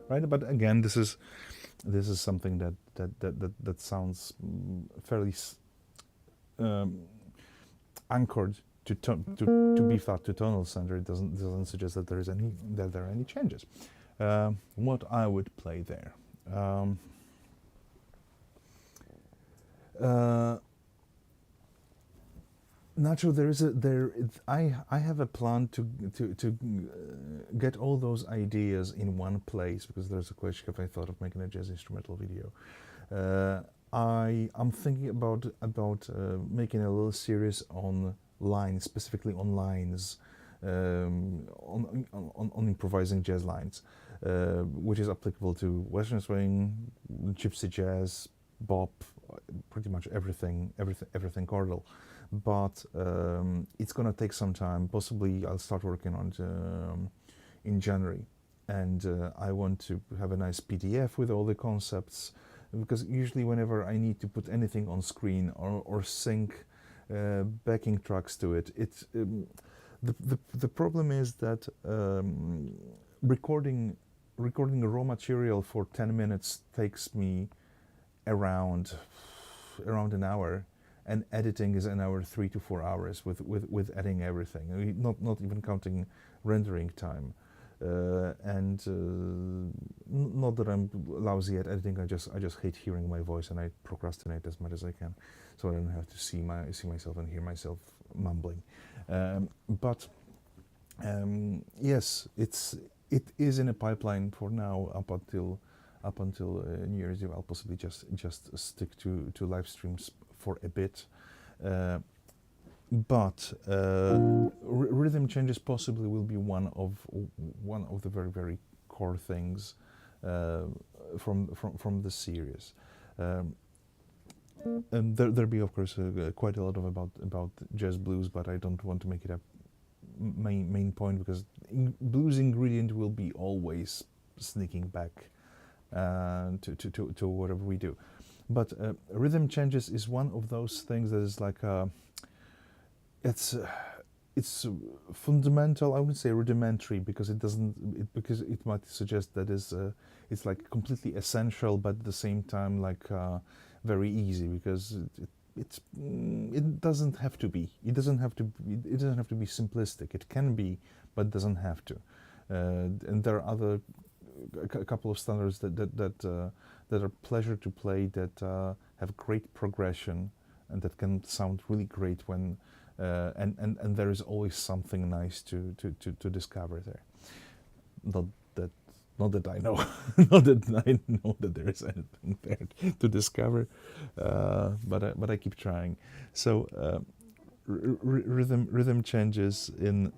Right, but again, this is something that sounds fairly anchored to B flat to tonal center. It doesn't suggest that there are any changes. What I would play there. Nacho, I have a plan to get all those ideas in one place, because there's a question if I thought of making a jazz instrumental video. I'm thinking about making a little series on lines, specifically on lines, on improvising jazz lines, which is applicable to Western swing, gypsy jazz, bop, pretty much everything chordal. But it's gonna take some time. Possibly I'll start working on it in January, and I want to have a nice PDF with all the concepts, because usually whenever I need to put anything on screen or sync backing tracks to it, the problem is that recording raw material for 10 minutes takes me around an hour. and editing is another 3 to 4 hours with adding everything. Not even counting rendering time. Not that I'm lousy at editing. I just hate hearing my voice, and I procrastinate as much as I can, so I don't have to see myself and hear myself mumbling. But yes, it is in a pipeline for now up until New Year's Eve. I'll possibly just stick to live streams for a bit. But rhythm changes possibly will be one of the very core things from the series. And there'll be, of course, quite a lot of about jazz blues, but I don't want to make it a main point, because blues ingredient will be always sneaking back to whatever we do. But rhythm changes is one of those things that is like it's fundamental. I wouldn't say rudimentary, because because it might suggest that it's like completely essential, but at the same time like very easy, because it doesn't have to be. It doesn't have to be simplistic. It can be, but it doesn't have to. And there are a couple of standards that are pleasure to play, that have great progression, and that can sound really great when and there is always something nice to discover there. Not that I know, not that I know that there is anything there to discover, but I keep trying. So rhythm changes in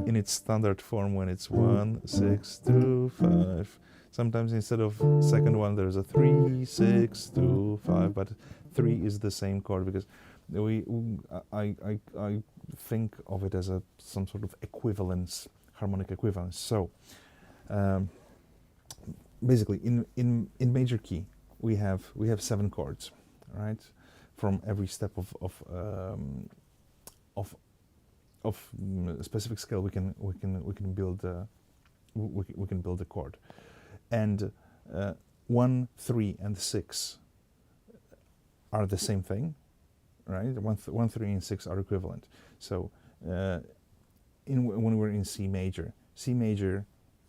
its standard form when it's 1, 6, 2, 5. Sometimes instead of second one there's a 3, 6, 2, 5, but 3 is the same chord, because I think of it as some sort of equivalence, harmonic equivalence. So basically in major key we have 7 chords, right? From every step of a specific scale we can build a chord, and 1, 3, and 6 are the same thing, right? 1, 3, and 6 are equivalent. So when we're in C major,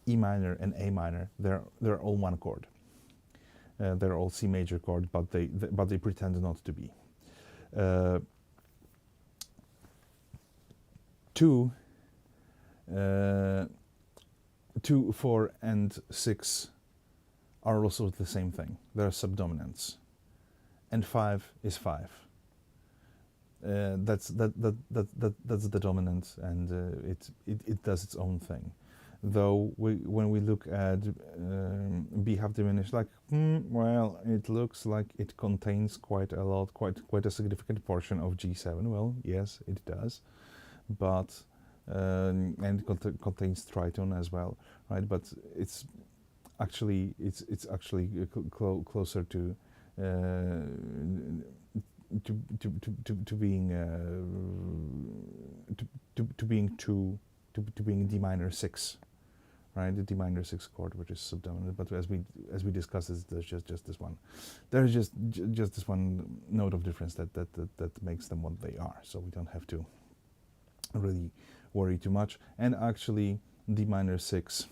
E minor, and A minor, they're all one chord. They're all C major chord, but they pretend not to be. 2, 4, and 6 are also the same thing. They're subdominants, and 5 is 5. That's the dominant, and it does its own thing. Though when we look at B half diminished, like well, it looks like it contains quite a lot, quite a significant portion of G7. Well, yes, it does, but and it contains tritone as well, right? But it's actually closer to being D minor 6, right? The D minor 6 chord, which is subdominant. But as we discussed, there's just this one. There's just this one note of difference that makes them what they are. So we don't have to really worry too much. And actually, D minor 6.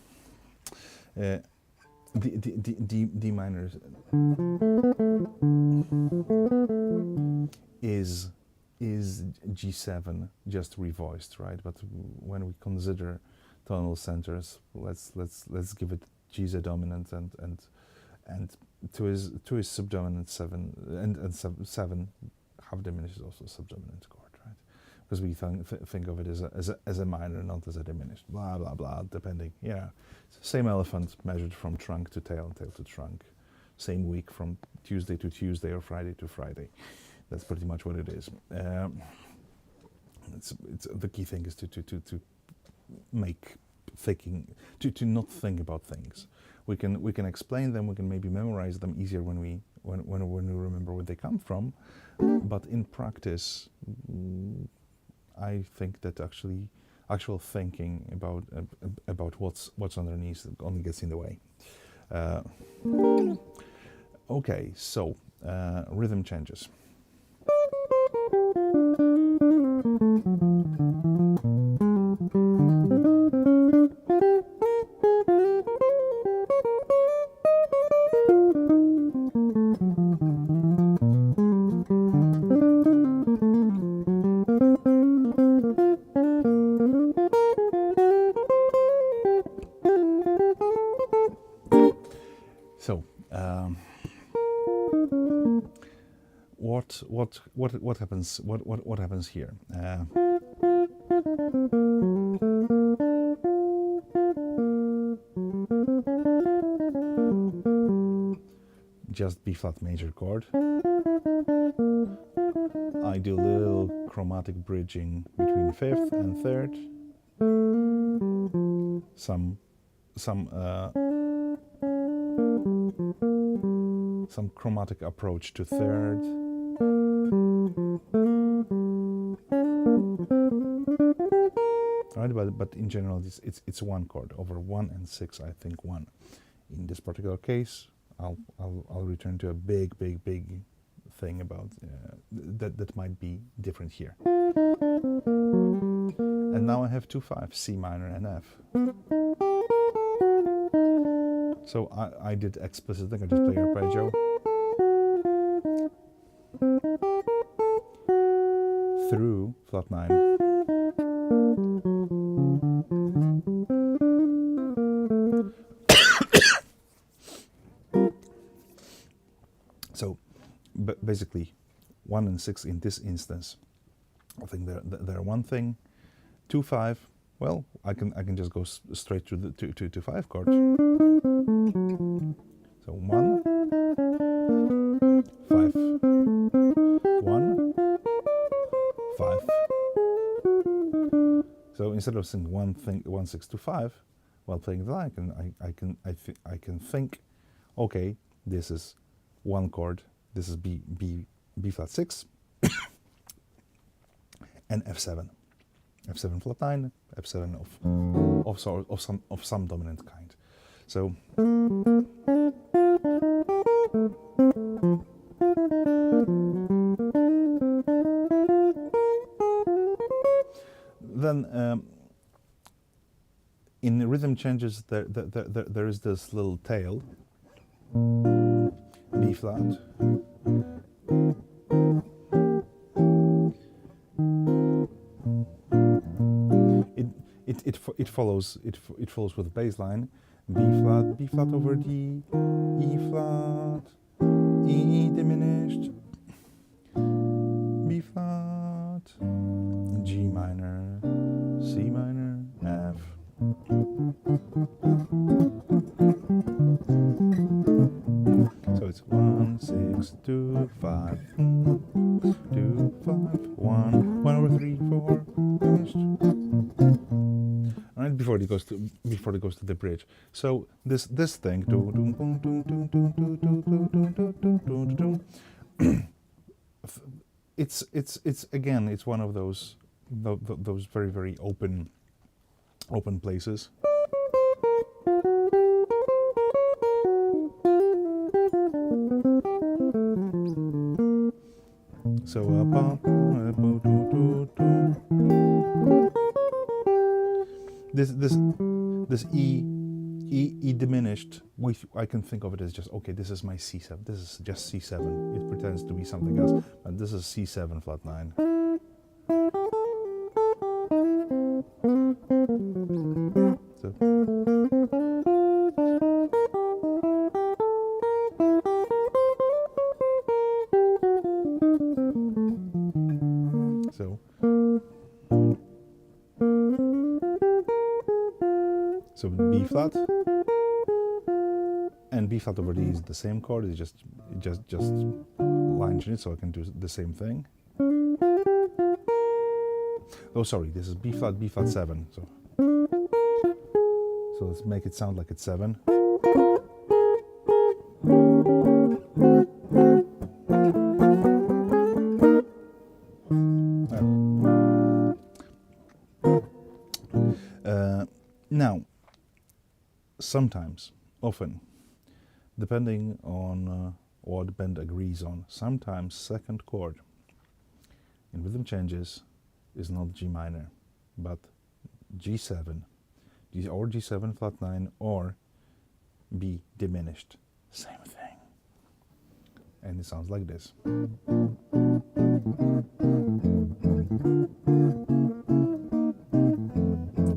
D minor is G7 just revoiced, right? But when we consider tonal centers, let's give it G's a dominant, and to his subdominant 7 and 7 half diminished is also subdominant chord, right? Because we think of it as a minor, not as a diminished. Blah blah blah. Depending, yeah. Same elephant measured from trunk to tail, and tail to trunk. Same week from Tuesday to Tuesday or Friday to Friday. That's pretty much what it is. It's the key thing is to make thinking, to not think about things. We can explain them. We can maybe memorize them easier when we remember where they come from. But in practice, I think that actual thinking about what's underneath only gets in the way. Okay, so rhythm changes. What happens? What happens here? Just B flat major chord. I do a little chromatic bridging between fifth and third. Some chromatic approach to third. Right, but in general, it's one chord over 1 and 6. I think 1. In this particular case, I'll return to a big thing about that might be different here. And now I have 2 5, C minor and F. So I did explicit thing. I just play arpeggio through flat 9. So basically 1 and 6 in this instance, I think they're one thing. 2 5, well, I can just go straight to the to 5 chord. So 1 5 1 5. So instead of saying 1 6 2 5 while playing that, I can think, okay, this is 1 chord, this is B flat 6 and F7 flat 9, F7 of some dominant kind. So then in the rhythm changes there is this little tail, B flat, it follows with the bass line, B flat over D, E flat, E diminished, B flat, G minor, C minor, F. So it's 1 6 2 5 2 5 1 1 over 3 4 finished. Right before it goes to the bridge. So this thing it's again, it's one of those very open places. So this E diminished, I can think of it as just, okay, this is my C7. This is just C7. It pretends to be something else, but this is C7 flat 9. So B flat and B flat over D is the same chord. It's just line change, so I can do the same thing. Oh, sorry, this is B flat 7. So let's make it sound like it's 7. Now, sometimes, often, depending on what the band agrees on, sometimes second chord in rhythm changes is not G minor, but G7, or G7 flat 9, or B diminished. Same thing. And it sounds like this.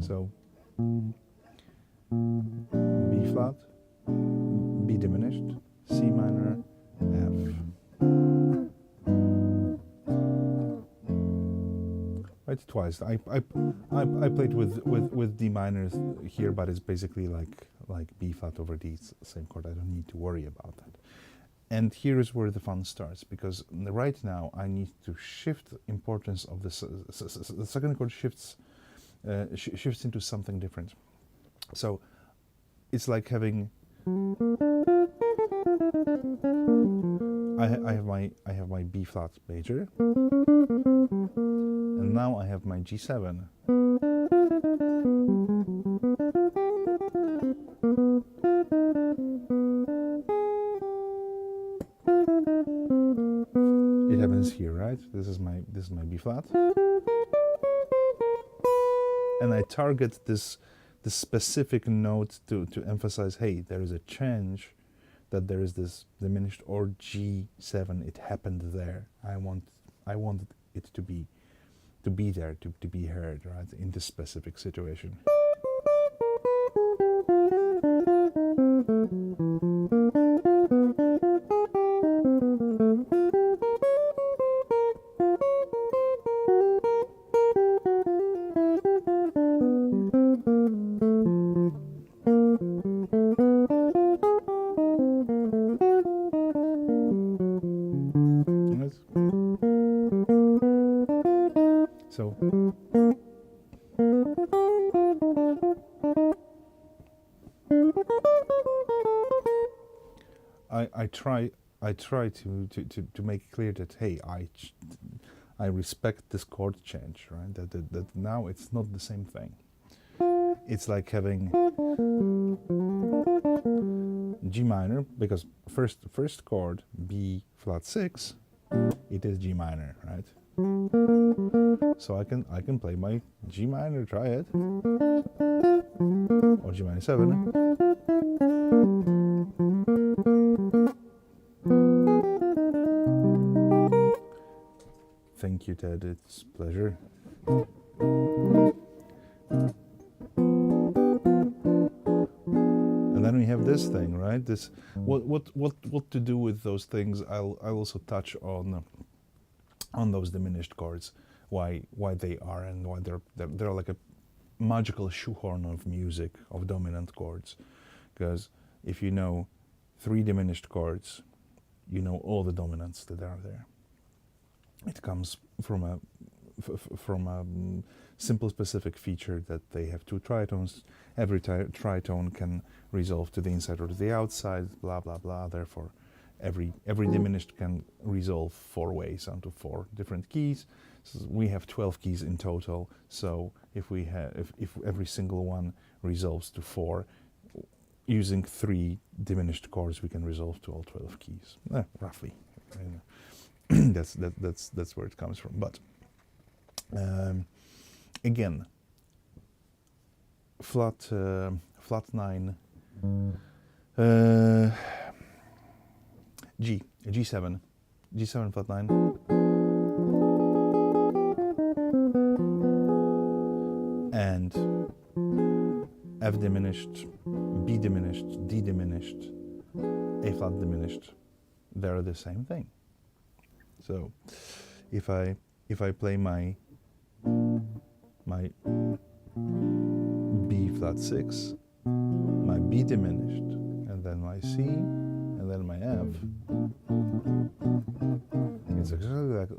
So B flat, B diminished, C minor, F. right? Twice. I played with D minor here, but it's basically like B flat over D. It's the same chord. I don't need to worry about that. And here is where the fun starts, because right now I need to shift importance of this. The second chord shifts into something different. So it's like having I have my B flat major, and now I have my G7. It happens here, right? This is my B flat, and I target this specific note to emphasize, hey, there is a change, that there is this diminished, or G7, it happened there. I want it to be there, to be heard, right, in this specific situation. So I try to make it clear that, hey, I respect this chord change, right? That now it's not the same thing. It's like having G minor, because first chord B flat 6, it is G minor, right? So I can play my G minor, try it, or G minor 7. Thank you, Ted. It's a pleasure. And then we have this thing, right? This what to do with those things. I'll also touch on those diminished chords, why they are, and why they're like a magical shoehorn of music, of dominant chords. Because if you know 3 diminished chords, you know all the dominants that are there. It comes from a simple specific feature that they have 2 tritones. Every tritone can resolve to the inside or to the outside, blah blah blah. Therefore, every diminished can resolve 4 ways onto 4 different keys. So we have 12 keys in total. So if every single one resolves to 4, using 3 diminished chords, we can resolve to all 12 keys, roughly. That's where it comes from. But again, flat 9, G7 flat 9, and F diminished, B diminished, D diminished, A flat diminished. They're the same thing. So if I play my B flat 6, my B diminished, and then my C, and then my F, it's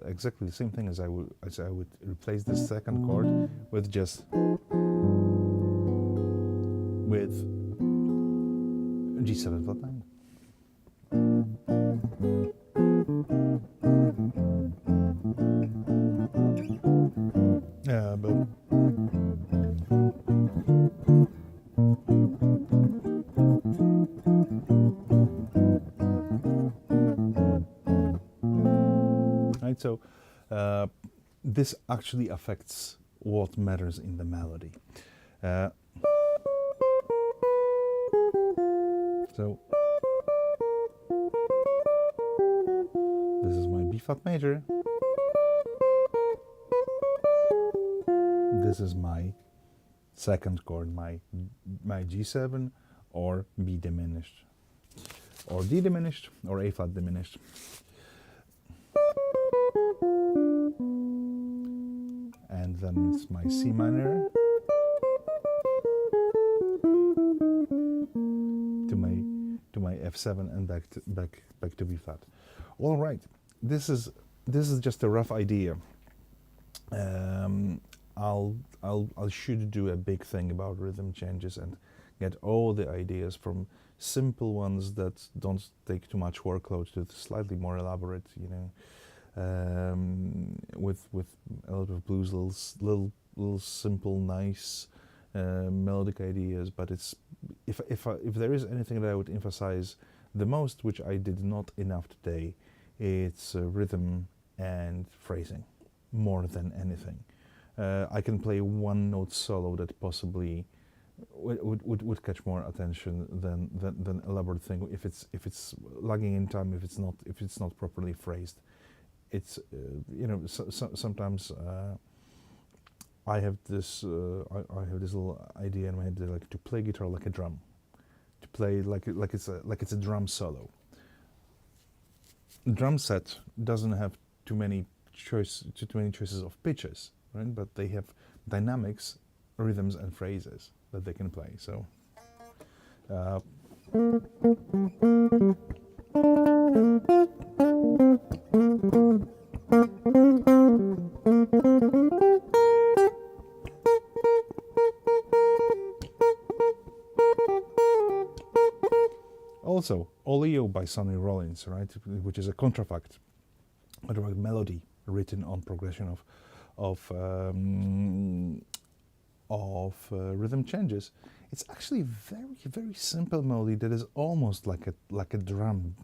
exactly the same thing as I would replace the second chord with G7 flat 9. Yeah, but right, so this actually affects what matters in the melody. So this is my B flat major. This is my second chord, my G7, or B diminished, or D diminished, or A flat diminished. and then it's my C minor to my F7 and back to B flat. All right, this is just a rough idea. I'll should do a big thing about rhythm changes and get all the ideas from simple ones that don't take too much workload to slightly more elaborate, with a lot of blues, little simple, nice melodic ideas. But it's if there is anything that I would emphasize the most, which I did not enough today, it's rhythm and phrasing more than anything. I can play one note solo that possibly would catch more attention than elaborate thing if it's lagging in time, if it's not properly phrased. It's sometimes I have this little idea in my head, like to play guitar like a drum, to play like it's a drum solo. Drum set doesn't have too many choices of pitches, right? But they have dynamics, rhythms, and phrases that they can play. So. Also, Oleo by Sonny Rollins, right, which is a contrafact melody written on progression of rhythm changes. It's actually very, very simple melody that is almost like a drum,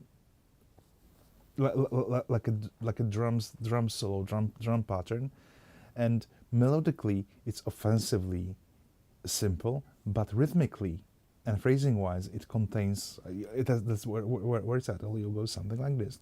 like a drum solo, drum pattern, and melodically it's offensively simple, but rhythmically and phrasing-wise, it contains. That's where it's at. Oleo goes something like this.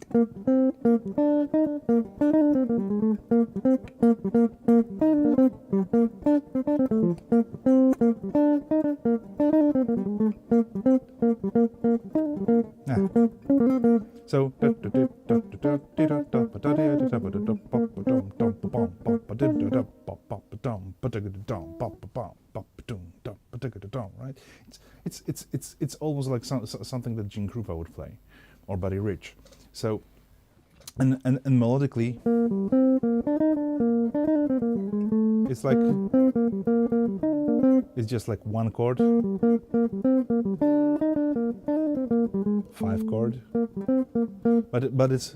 So. Right? It's almost like something that Gene Krupa would play, or Buddy Rich. So, and melodically, it's like it's just like one chord, 5 chord, but it's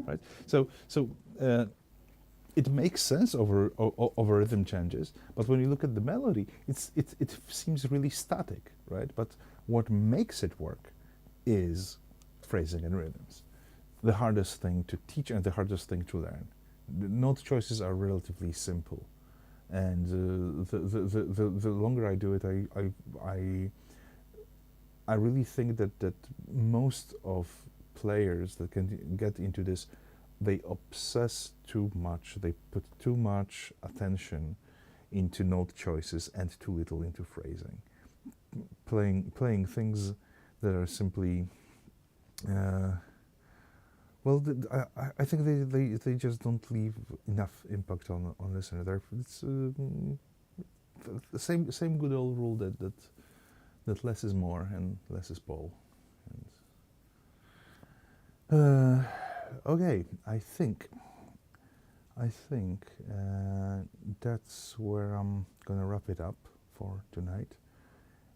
right. So it makes sense over rhythm changes, but when you look at the melody, it seems really static, right? But what makes it work is phrasing and rhythms. The hardest thing to teach and the hardest thing to learn. The note choices are relatively simple, and the longer I do it, I really think that most of players that can get into this, they obsess too much. They put too much attention into note choices and too little into phrasing. Playing things that are simply. Well, I think they just don't leave enough impact on listener. It's the same good old rule that less is more and less is Paul. And, okay, I think that's where I'm gonna wrap it up for tonight.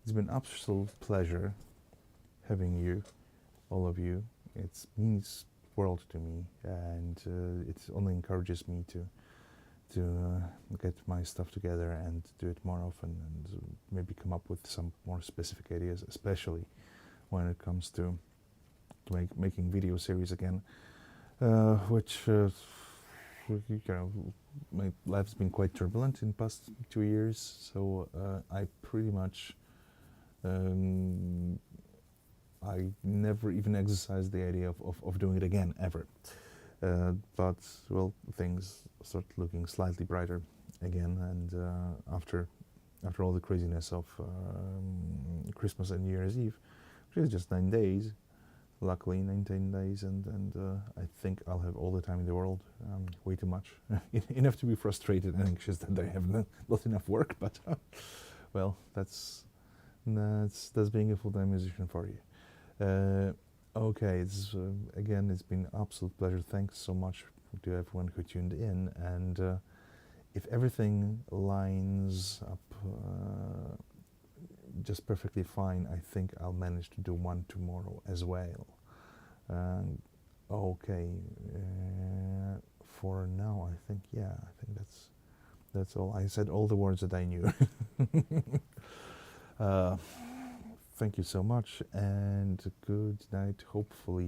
It's been an absolute pleasure having you, all of you. It means world to me, and it only encourages me to get my stuff together and do it more often, and maybe come up with some more specific ideas, especially when it comes to making video series again, which my life's been quite turbulent in the past 2 years, so I pretty much I never even exercised the idea of doing it again, ever. But, well, things start looking slightly brighter again, and after all the craziness of Christmas and New Year's Eve, which is just 9 days. Luckily, 19 days, and I think I'll have all the time in the world. Way too much, enough to be frustrated and anxious that I have not enough work. But well, that's being a full-time musician for you. Okay, again, it's been an absolute pleasure. Thanks so much to everyone who tuned in, and if everything lines up just perfectly fine, I think I'll manage to do one tomorrow as well. Okay, for now, I think that's all. I said all the words that I knew. Thank you so much, and good night. Hopefully